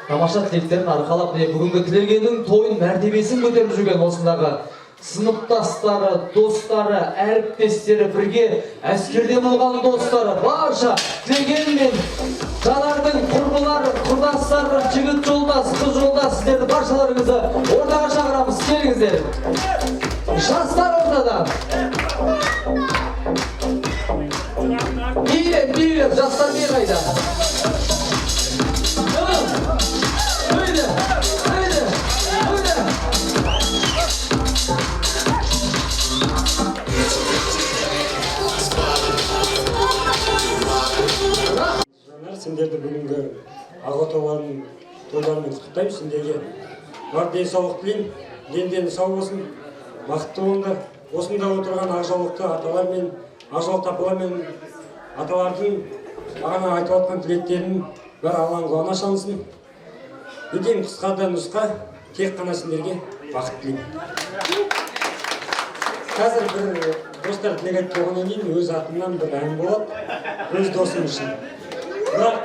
тамаша тілектерін арқалап, бүгінгі тілегеннің тойын мәртебесін көтеріп жүрген осындағы сыныптастары, достары, әріптестері, бірге әскерде болған достары, барша тілеген мен Жанардың құрбылары, құрдастары, жігіт жолдас, қыз жолдас, сіздерді баршаларыңызды ортаға шақырамыз, келіңіздер. Жастар ортадан. Билеп, жастар не қайда? Сендерді бүгінгі ағаталардың тойларымен құттықтаймын. Сендерге бар денсаулық тілеймін, дені сау болсын, бақытты болыңдар. Осында отырған ақжаулықты аталар мен ақжаулықты апалар мен аталардың бағана айтып отқан тілектерінің бәрі Алланың құлағына шалынсын. Өтем қысқа да нұсқа, тек қана сендерге бақыт тілеймін. Қазір бір достар тілек айтып болғаннан кейін өз атымнан бір ән болады, өз досым үшін. Бірақ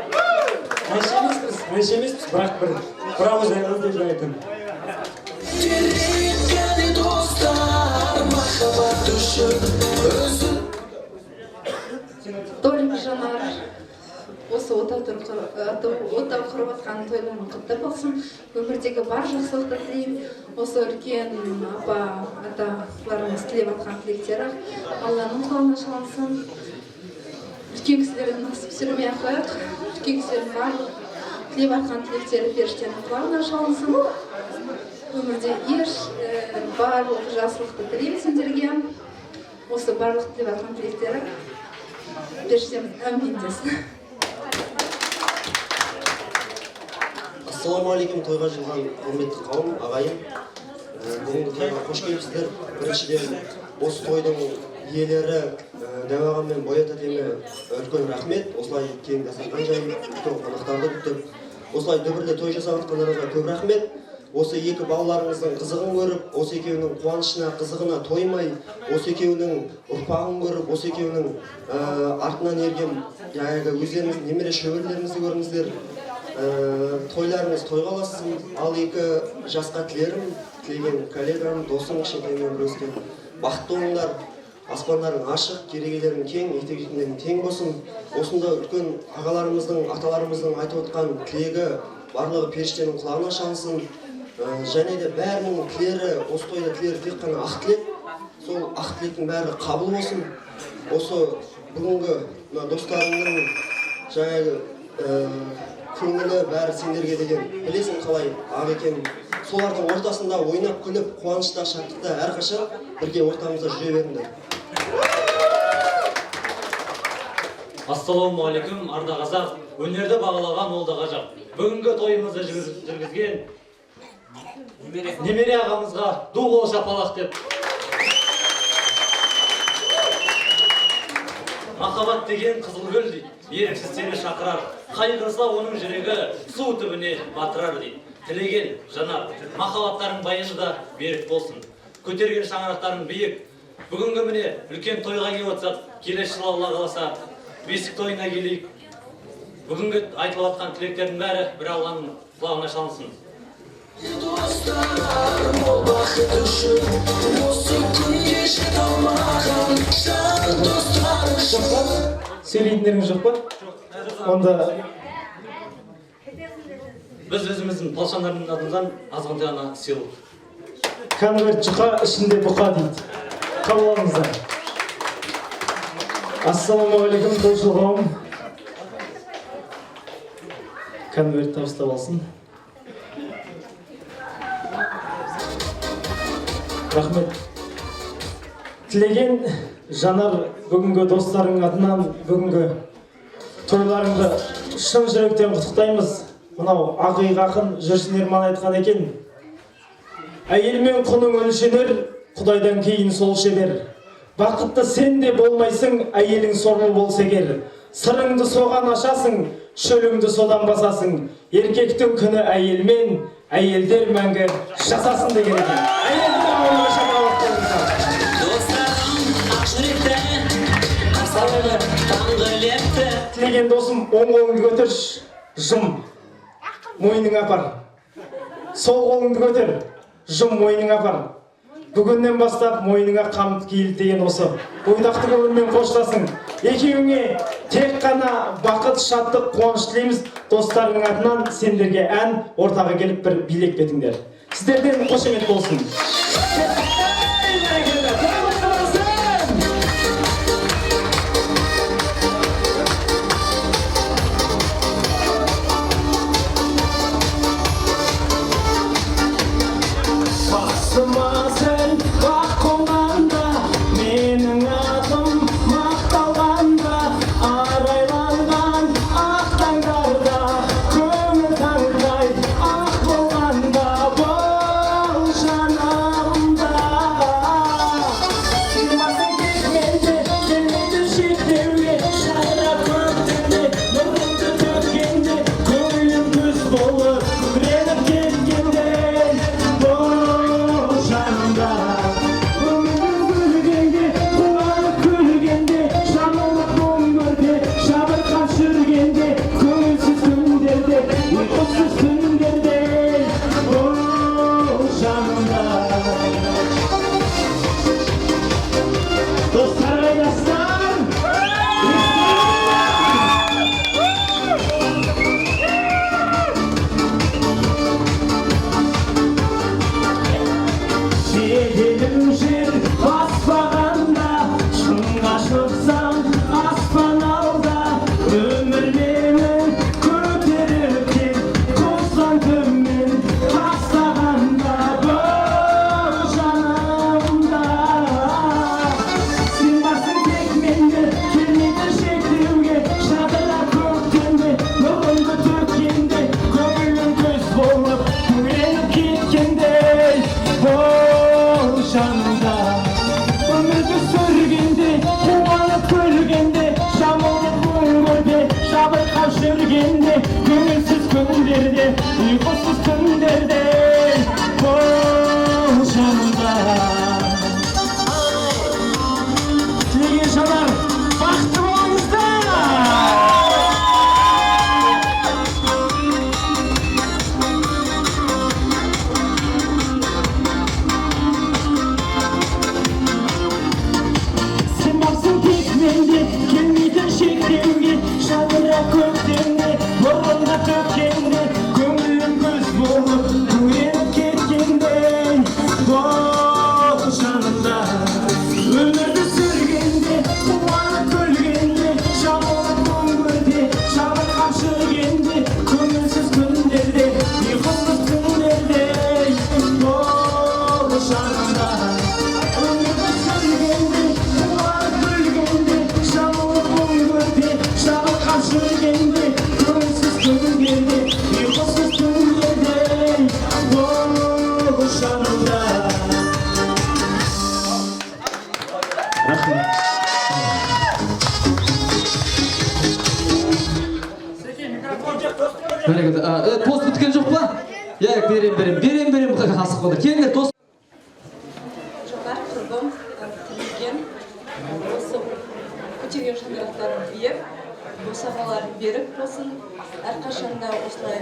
әнші емеспіз, бірақ бір ауыз ән деп айтамын. Толик Жанар осы отау құрып атқан тойларын құтты болсын. Өмірдегі бар жақсылықты тілеймін. Осы үлкен аталарымыз тілеп атқан тілектері Алланың құлағына шалынсын. Үлкен кісілердің насып сүрмей қояқ. Үлкен кісілердің барлық тілеп атқан тілектері періштенің құлағына шалынсын. Өмірде барлық жақсылықты тілеймін сендерге. Осы барлық тілеп атқан тілектері періштенің әмин десін. Ассалаумағалейкум, тойға жиылған құрметті қауым, ағайын. Бүгінгі тойға қош келіпсіздер. Біріншіден осы тойдың иелері Дәу ағам мен Боят әтеме үлкен рахмет. Осылай кең дастархан жайып, үлкен қонақтарды күтіп, осылай дүбірлі той жасап жатқандарыңызға көп рахмет. Осы екі балаларыңыздың қызығын көріп, осы екеуінің қуанышына, қызығына тоймай, осы екеуінің ұрпағын көріп, осы екеуінің артынан ерген өздеріңіздің немере шөберелеріңізді көріңіздер. Тойларыңыз тойға ұлассын. Ал екі жасқа тілерім, тілеген коллегам, досым, кішкентаймен бір өскен. Бақытты болыңдар, аспандарың ашық, керегелерің кең, етек-жеңдерің тең болсын. Осында үлкен ағаларымыздың, аталарымыздың айтып отқан тілегі барлығы періштенің құлағына шалынсын. Және де бәрінің тілері, осы тойда тілері тек қана ақ тілек. Сол ақ тілектің бәрі қабыл болсын. Осы бүгінгі достарымның жаңағы көңілі бәрі сендерге деген білесің қалай ақ екен. Солардың ортасында ойнап күліп, қуанышта, шаттықта әрқашан бірге ортамызда жүре беріңдер. Ассалаумағалейкум, ардағазақ, өнерді бағалаған ол да ғажап. Бүгінгі тойымызды жүргізген немере ағамызға ду қол шапалақ деп. Махаббат деген қызыл гүл дейді, еріксіз сені шақырар, қайғырса оның жүрегі су түбіне батырар дейді. Тілеген Жанар, махаббаттарың байыны да берік болсын. Көтерген шаңырақтарың биік. Бүгінгі міне үлкен тойға келіп отырсақ, келесі жылы Алла қаласа бесік тойына келейік. Бүгінгі айтылып жатқан тілектердің бәрі бір Алланың құлағына шалынсын. Dostlar, o bақыт үшін осы күнге жете алмаған жан достар үшін. Сөйлейтіндеріңіз жоқ па? Онда біз өзіміздің талшандардың атынан азғантай ғана сыйлық. Конверт жұқа, ішінде бұқа дейді. Қабыл алыңыздар. Ассалаумағалейкум, тойшыл қауым. Конверт табыстап алсын. Рахмет. Тілеген Жанар, бүгінгі достарың атынан бүгінгі тойларыңды шын жүректен құттықтаймыз. Мынау ақиық ақын Жүрсін Ерман айтқан екен. Әйелмен құның өлшенер, Құдайдан кейін сол шебер. Бақытты сен де болмайсың, әйелің сорлы болса егер. Сырыңды соған ашасың, шөліңді содан басасың. Еркектің күні әйелмен, әйелдер мәңгі жасасын деген екен. Әйелдің ауылы шапалақ болыңыздар. Тілеген досым, оң қолыңды көтерш, жым, мойның апар. Сол қолыңды көтер, жым, мойның апар. Бүгіннен бастап мойныңа қамыт киілді деген осы. Бойдақты көңілмен қоштасың. Екеуіңе тек қана бақыт, шаттық, қуаныш тілейміз. Достарының атынан сендерге ән ортаға келіп бір билеп кетіңдер. Сіздерден қошемет болсын. Тост біткен жоқ па? Я берем асық болды. Келіңдер тост. Жоғар құрбым тілеген осы көтерген шаңырақтарын биіп, босағаларын беріп болсын. Әрқашанда осылай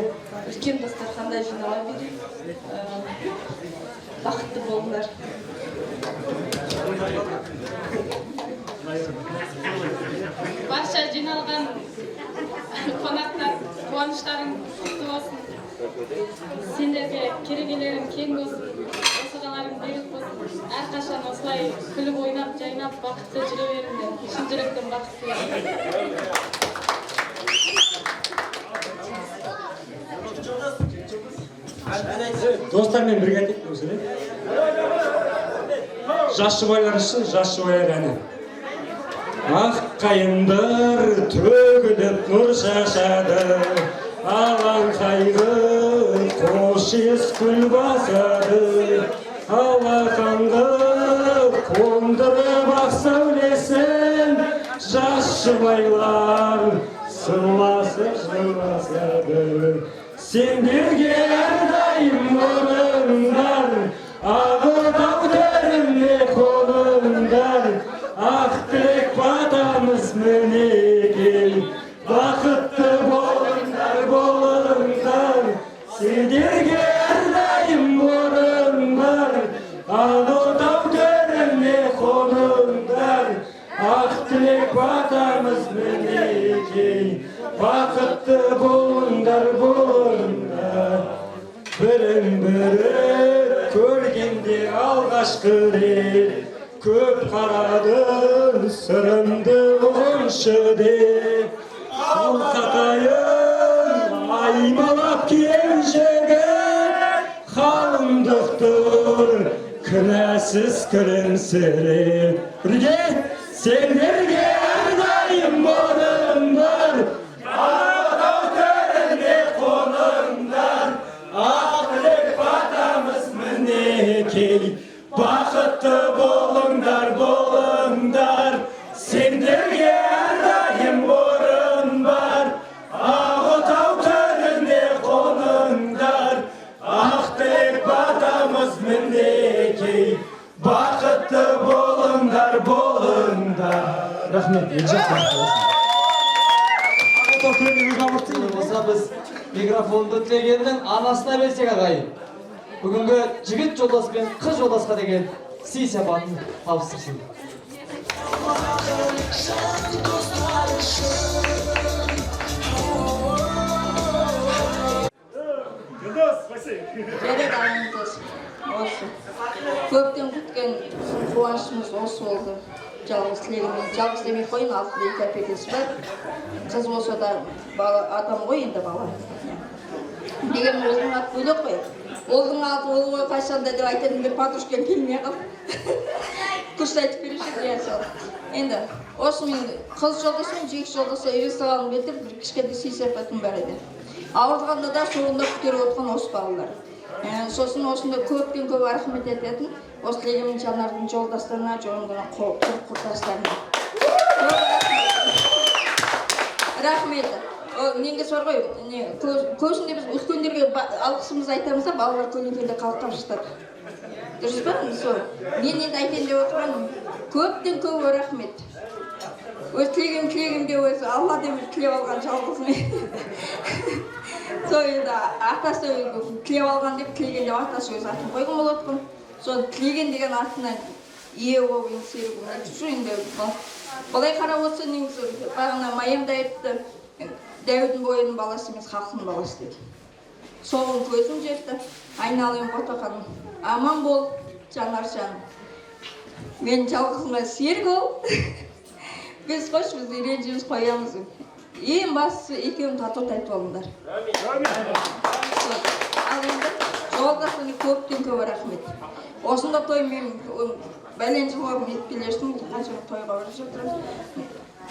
үлкен дастарханда жинала беріп, бақытты болыңдар. Барша жиналған қонақтар қуаныштарың құтты болсын. Сендерге керегелерің кең болсын, осығаларың берік болсын. Әрқашан осылай күліп ойнап, жайнап, бақытты жүре беріңдер. Шын жүректен бақыт тілеймін. Достармен бірге айтайық осыны. Жас жұбайлар үшін жас жұбайлар әні. Ақ қайыңдар төгіліп нұр шашады, алаң қайғы қош ес күл басады, алақанғы қондырып ақ сәулесін, жас жұбайлар сырласып жыласады. Сендерге әрдайым орындар, ағытау төріне қолыңдар, ақ тілек батамыз мінекей, бақытты болыңдар, болыңдар. Сендерге әрдайым орындар, ағытау төріне қолыңдар, ақ тілек батамыз мінекей, бақытты болыңдар, болыңдар. Бірін-бірі көргенде алғашқы рет, көп қарадың сырымды ұғыншы деп. Қалқатайым аймалап кел жігіт, қалыңдықтыр кінәсіз күлімсіреп. Бірге сендерге әрдайым орын бар, ағытау төріне қоныңдар, ақ тілек батамыз мінекей, бақытты болыңдар, болыңдар. Сендерге әрдайым орын бар, ағытау төріне қоныңдар, ақ тілек батамыз мінекей, бақытты болыңдар, болыңдар. Рахмет, елжақ Болса біз микрофонды тілегеннің анасына берсек ағайын. Бүгінгі жігіт жолдас пен қыз жолдасқа деген сый сапатын табыстырсын. Жарайды ағайындас, осы. Көптен күткен қуанышымыз осы болды. Жалғыз тілегіммен, жалғыз демей қойын, алтыда екі әпекесі бар. Қыз болса да адам ғой енді бала. Деген олдың аты бөлек қой. Олдың аты ол ғой қайшанда деп айтатын бір подружкем келмей қалып. Күшті айтып беруші деген сол. Енді осы мен қыз жолдасымен жекші жолдаса үйресіғалым кетіп, бір кішкентай сый сапатым бар еді. Ауырғанда да соғында көтеріп отқан осы балалар. Сосын осында көптен көп рахмет ететін осы тілегімнің жанардың жолдастарына, жолымдың құрдастарына. Рахмет. Ненгесі бар ғой, көзінде біз үлкендерге алғысымызды айтамыз да, балалар көлеңкеде қалықтап жатады. Дұрыс па? Мен енді айтайын деп отырмын, көптен көп рахмет. Өз тілегімде өзі Алла деп тілеп алған жалғыз мен. Сол енді атасы тілеп алған деп тілеген деп атасы өз атын қойған болатын. Сол тілеген деген атына ие болып серігім. Енді былай қарап отырса негізі бағана Маямда айтты, дәуірдің бойының баласы емес, халқының баласы деді. Соғын көзім жетті, айналайын ботақаным, аман бол, жанаржаным. Мен жалғызыма серік ол. Біз қош, біз ренжіміз қоямыз. Ең бастысы екеуін тату айтып алыңдар. Ал енді жолдасына көптен көп рахмет. Осында той мен бәлен жылға етпелерсің, қаншама тойға барып жатырмыз.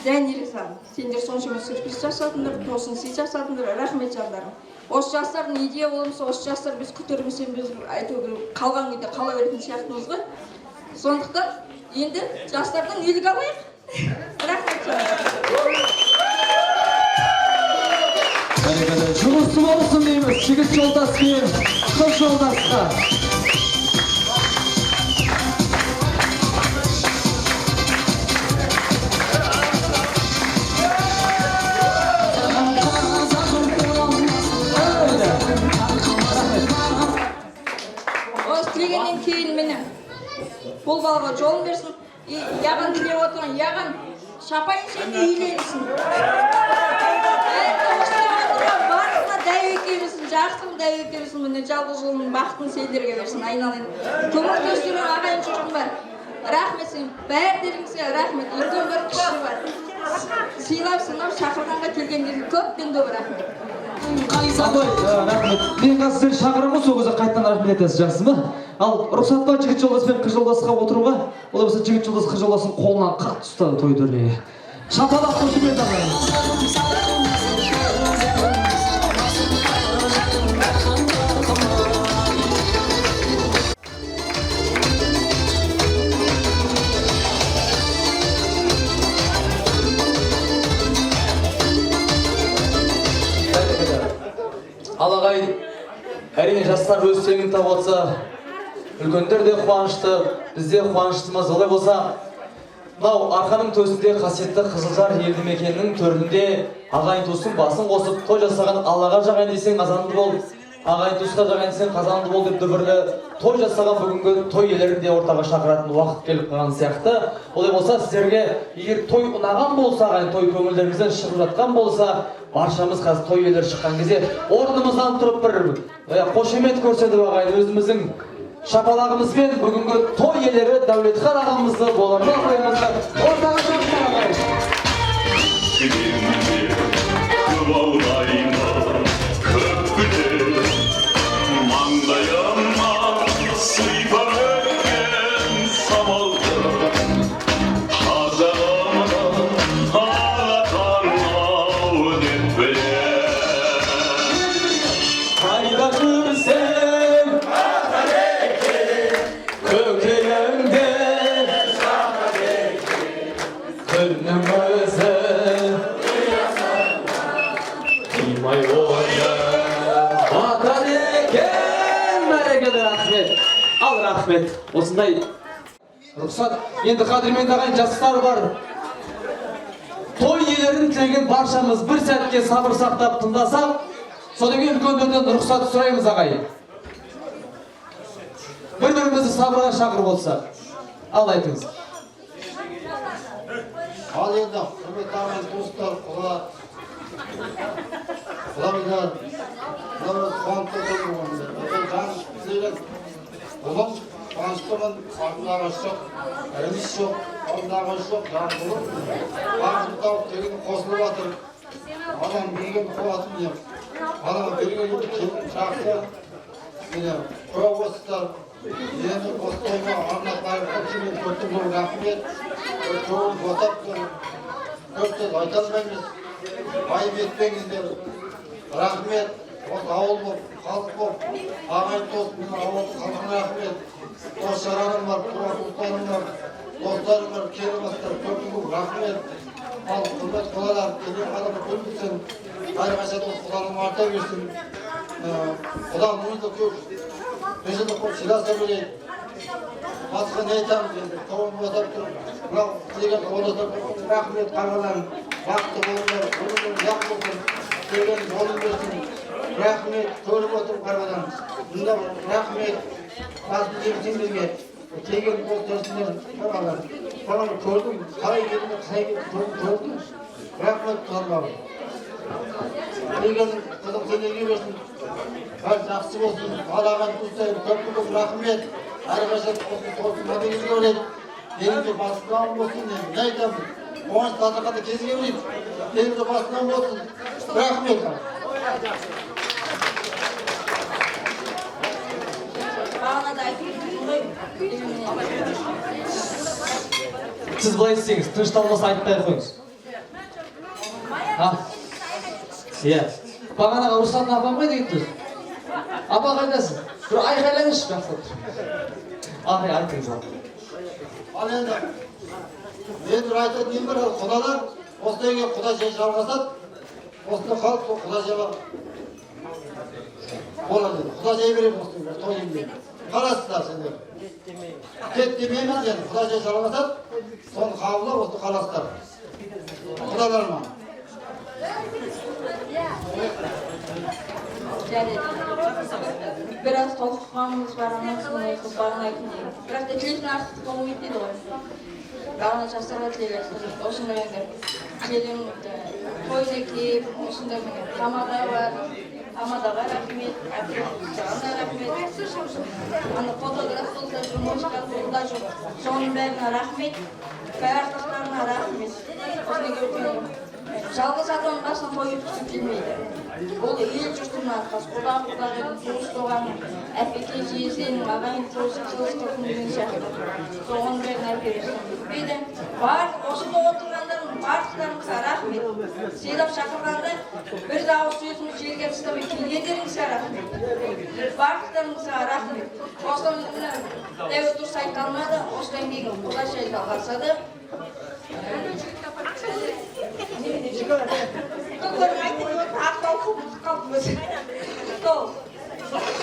Дәнересам, сендер соншама сюрприз жасадыңдар, тосын сый жасадыңдар, рахмет жандарым. Осы жастардың идея болмаса, осы жастар біз көтермесем, біз қалған күнде қала беретін сияқтымыз ғой. Сондықтан енді жастардан үлгі алайық. Рахмет жандарым. Жұмысы болсын дейміз, жігіт жолдас пен қыз жолдасқа. Тілегеннен кейін мені бұл балаға жолын берсін, яған тілеп отырған, яған шапайын сенде үйленсін. Барысына дәу екемізсің, жақсың береке берсін, міне жалғыз жолын бақытын сендерге берсін, айналайын. Көңіл көздерің ағайын жұртың бар. Рахмет сен, бәрдеріңізге рахмет. Үлкен бір кіші бар. Сыйлап шақырғанға келгендерге көптен көп рахмет. Рахмет. Мен қазір сізді шақырамын, сол кезде қайттан рахмет етесіз, жақсы ма? Ал рұқсат па жігіт жолдас пен қыз жолдасқа отыруға? Олай болса жігіт жолдас қыз жолдастың қолынан қатты ұстады той төріне. Шапалақ қошемет ағайын. Ал ағай, әрине жастар өз теңін тауып отса, үлкендер де қуанышты, бізде қуаныштымыз. Олай болса, мынау арқаның төсінде қасиетті Қызылжар елді мекенінің төрінде ағайын туыстың басын қосып, той жасаған Аллаға жағайын десең азанды бол, ағайын туысқа жағайын десең қазанды бол деп дүбірлі той жасаған бүгінгі той иелерін де ортаға шақыратын уақыт келіп қалған сияқты. Олай болса, сіздерге егер той ұнаған болса, ағайын той көңілдеріңізден шығып жатқан болса, баршамыз қазір той иелері шыққан кезде орнымыздан тұрып бір қошемет көрсетіп ағайын өзіміздің шапалағымызбен бүгінгі той иелері Дәулетхан ағамызды боларлық қойымызды ортаға шақырып ағайын. Рахмет. Осындай рұқсат. Енді қадірменді ағайын жастар бар. Той иелерінің тілеген баршамыз бір сәтке сабыр сақтап тыңдасақ, содан кейін үлкендерден рұқсат сұраймыз ағайын. Бір-бірімізді сабырға шақырып отырсақ. Ал айтыңыз. Ал енді құрметті ағайын туыстар, құлағыздар, қуанып отырмын. Бұлым қуаныштымын, артындағы жоқ, ренжіс жоқ, алдындағы жоқ, жан-бұлым. Бағым тауып деген қосылып жатыр. Адам берген қуатын дем. Адам берген жақсы. Көп осыдар. Енді осы тойға арнақтары көпшілік көптің бұл рахмет. Көңіл ботап тұр. Көп сөз айта алмаймыз. Байып етпеңіздер. Рахмет. Осы ауыл болып, халық болып, ағайын тост, мен ауылды халқына рахмет. Дос жараным бар, туыстарым бар, достарым бар, келімастар, көптің рахмет. Ал құрмет құлалар, келген адамды көмілсін, әрқайша дос құланым арта берсін. Құдан мұйды көп, өзіңді көп сыйласа берейін. Басқа не айтамыз енді, көңіл ботап тұр. Мынау тілеген қолдасар, рахмет қарғаларым, бақытты болыңдар, өмірің ұзақ болсын, келген жолын берсін. Рахмет, көріп отырып қарадан. Мұнда рахмет, басты жемсеңдерге, келген достарсыңдар қаралар. Қаралар көрдім, қалай келді, көрдім. Рахмет қаралар. Келген қызым сендерге берсін. Бәл жақсы болсын, алаған туыстайын, көп рахмет. Әрқашан тосын мәдеңізге өледі. Елімде басынан болсын, не айтамын. Қуаныш татырқаты кезге берейді. Елімде басынан болсын. Рахмет. Сіз былай істеңіз, тынышталмаса айтпай қойыңыз. Иә. Бағанаға ұрсатын апам қайда кетті? Апа қайдасың? Бір айқайлаңызшы жақсы. Ағай, айтыңыз ал. Ал енді, мен бір айтатын ең бір құдалар, осыдан кейін құда жай жалғасады. Осыны қалып, құда жайға болады. Құда жай беремін осыны той емде. Қарасыздар сендер. Кет демейміз енді, құда жай жалғасады. Соны қабылап, осыны қарасыздар. Құдаларыма. Biraz толқығанымыз бар, анасының оқып бағын айтындей. Бірақ та тілейтін артық болмайды дейді ғой. Бағына жастарға тілелесін, осындай келін тойына келіп, осындай тамағы бар, Амадаға рахмет, Саған рахмет. Аны фотограф болса, жұмыршқа болса, соның бәріне рахмет. Бәртақтарына рахмет. Жалғыз адамның басына той өткісі келмейді. Ол ел жұртының арқасы, құда-құдағының, туыс-туғанның, әпеке жиесенің, ағайын туыс-туысқының деген сияқты. Соған бәрін әпересің. Бейді, барлық осында отырғандардың барлықтарыңызға рахмет. Сыйлап шақырғанда бір дауыс сөзіміз жерге тастамай келгендеріңізге рахмет. Барлықтарыңызға рахмет. Осыдан дәуір дұрыс айта алмады, осыдан кейін құда жай жалғасады.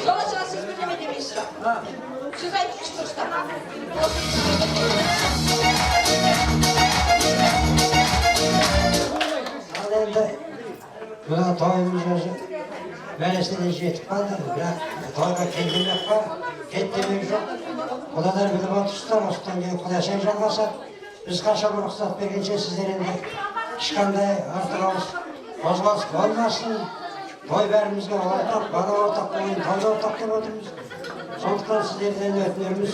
Sola siz bilmem demişsiniz. Siz aytmışsınız da. Endi buna toyimiz o'zi ma'nisiga yetib qoldi. Biroq toyga kelgan yoqqa ketdimiz yo'q. Xudolar bilib o'tirishdi, ostan keyin Xudosan жалғасады. Biz qancha ruxsat berguncha sizlar endi hech qanday ortig'imiz qo'zg'alish bo'lmasin. Toy bärimizga o'rtoq, bana o'rtoq bo'lgan, toyga o'rtoq deb o'tirmiz. So'ndықтан sizlardan o'tinavermiz.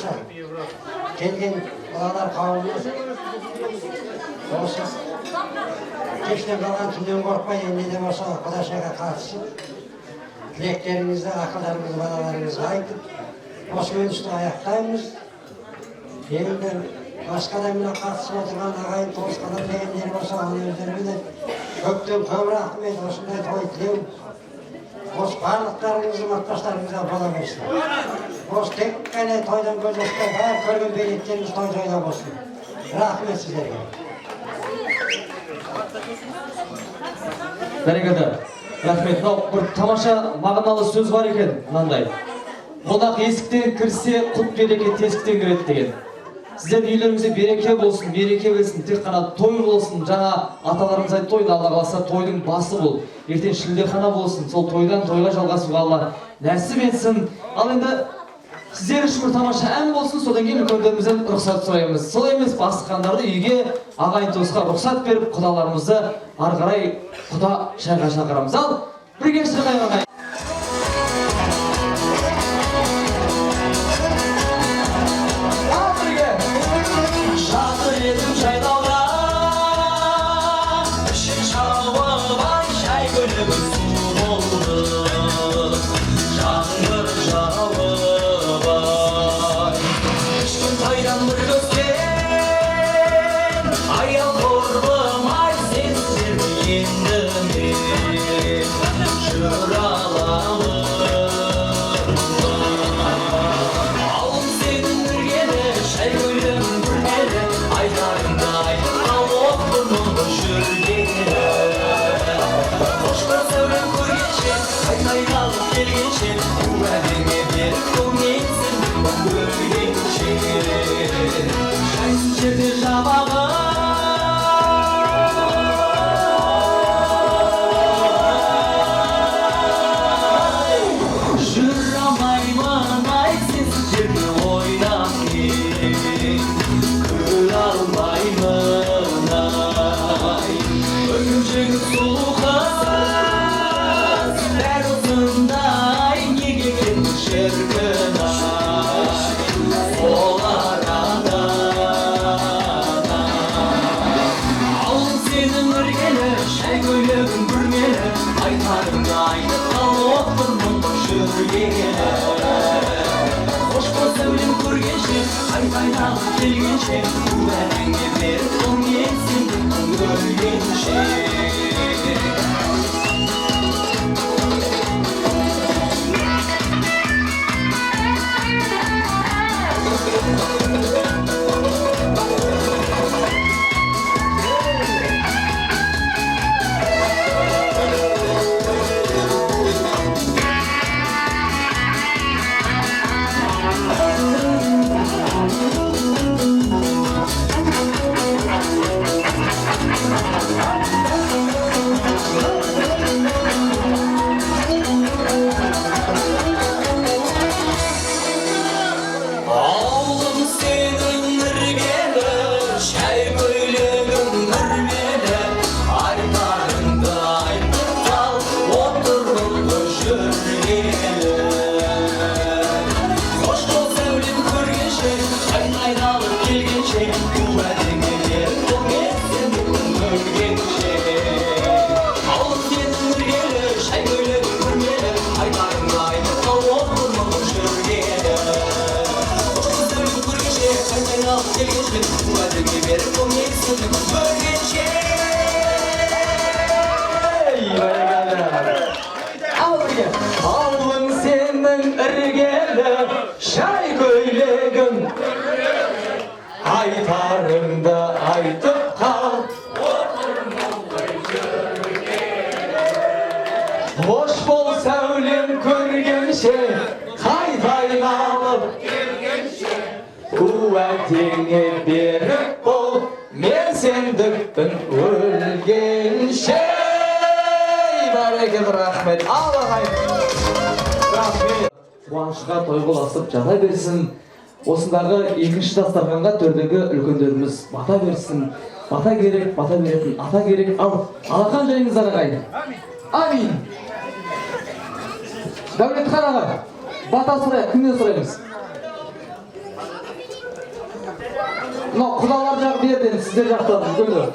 Kelgan xudolar qavmimiz bo'lsa kechdan qalgan tundan qo'rqmay endi de bo'lsa Xudosaga qarsib tilaklaringizni, aqllaringizni, balalaringizga aytib o'sha yo'nalishda oyoqdaymiz. Endi boshqalar bilan qarsib o'tirgan ағайын туысқандар deganlar bo'lsa uni o'zlari bilan ko'pdan ko'p rahmat o'shunday to'y tilaymiz. O'z barliqlaringizni maqtashlaringizga bo'la bersin. O'z tekkana to'ydan ko'z ochmay har ko'rgan belgilaringiz to'y joyida bo'lsin. Rahmat sizlarga. Бәрекелді. Рахмет. Мынау бір тамаша мағыналы сөз бар екен, мынандай. Қонақ есіктен кірсе, құт береке тесіктен кіреді деген. Сіздердің үйлеріңізде береке болсын, береке болсын, тек қана той болсын. Жаңа аталарымыз айтты, тойды Алла қаласа тойдың басы бол. Ертең шілдехана болсын. Сол тойдан тойға жалғасуға Алла нәсіп етсін. Ал енді сіздер үшін бір тамаша ән болсын, содан кейін үлкендерімізден рұқсат сұраймыз. Сол емес, басқандарды үйге ағайын туысқа рұқсат беріп, құдаларымызды ары қарай құда шайға шақырамыз. Ал бірге шырқайық. Жатыр едім жайлауда, ішін шалып ай шай көлігі су болды. Жаңбыр жауып ай, ішкін тойдан бір көзген, аял құрбым ай сенсіз енді мен жүр аламын. Алым сенің үргені шай көлім бүргені, айтарыңды айтып отырмын жүргені. Қош бір сәулем көргенше, қайтайналып келгенше, уәдеңе беріп көңілсін көргенше. Шайсыз жерде жабағы жүр алмаймын ай сенсіз жерде ойнап мен көре алмаймын ай. Өкімшігін сұлу қыз бәрі ұзындай, неге кетті шіркін ай сол арадан. Алым сенің үргені, шай көйлегің бүргені, айтарыңды айтып отырмын жүргені. Қош бол сәулем көргенше, қайтайналып келгенше, уәдеңе беріп көңілсін көргенше. болсын біргеше. Ауылың сенің іргелі шай көйлегің, айтарыңды айтып қал. Хош бол сәулем көргенше, қайта айналып қуатыңе беріп бол, мен сендікпін өлгенше. Бәрекелді, рахмет. Ал ағайын. Рахмет. Қуанышқа той боласып жата берсін. Осындағы екінші дастарханға төрдегі үлкендеріміз бата берсін. Бата керек, бата беретін ата керек. Ал, алақан жайыңыздар ағайын. Амин. Дәулетхан аға, бата сұрайық, кімнен сұраймыз? Мынау құдалар жағы берден, сіздер жақтан үлкендер.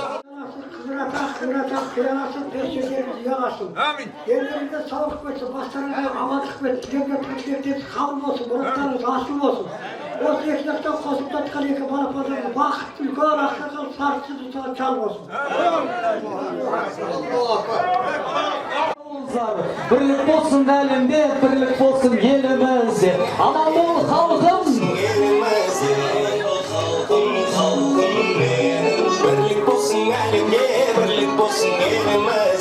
Амин. Елдеріңізде саулық болсын, бастарыңызда амандық болсын, тілерге тілектеріңіз қабыл болсын, мұраттарыңыз асыл болсын. Осы екі жақтан қосып жатқан екі балапандарыңыз бақыт, үлкен ақсақал, сарысыз жал болсын. Бірлік болсын әлемде, бірлік болсын елімізде. Аман бол халқым. Бірлік болсын әлемде, бірлік болсын елімізде.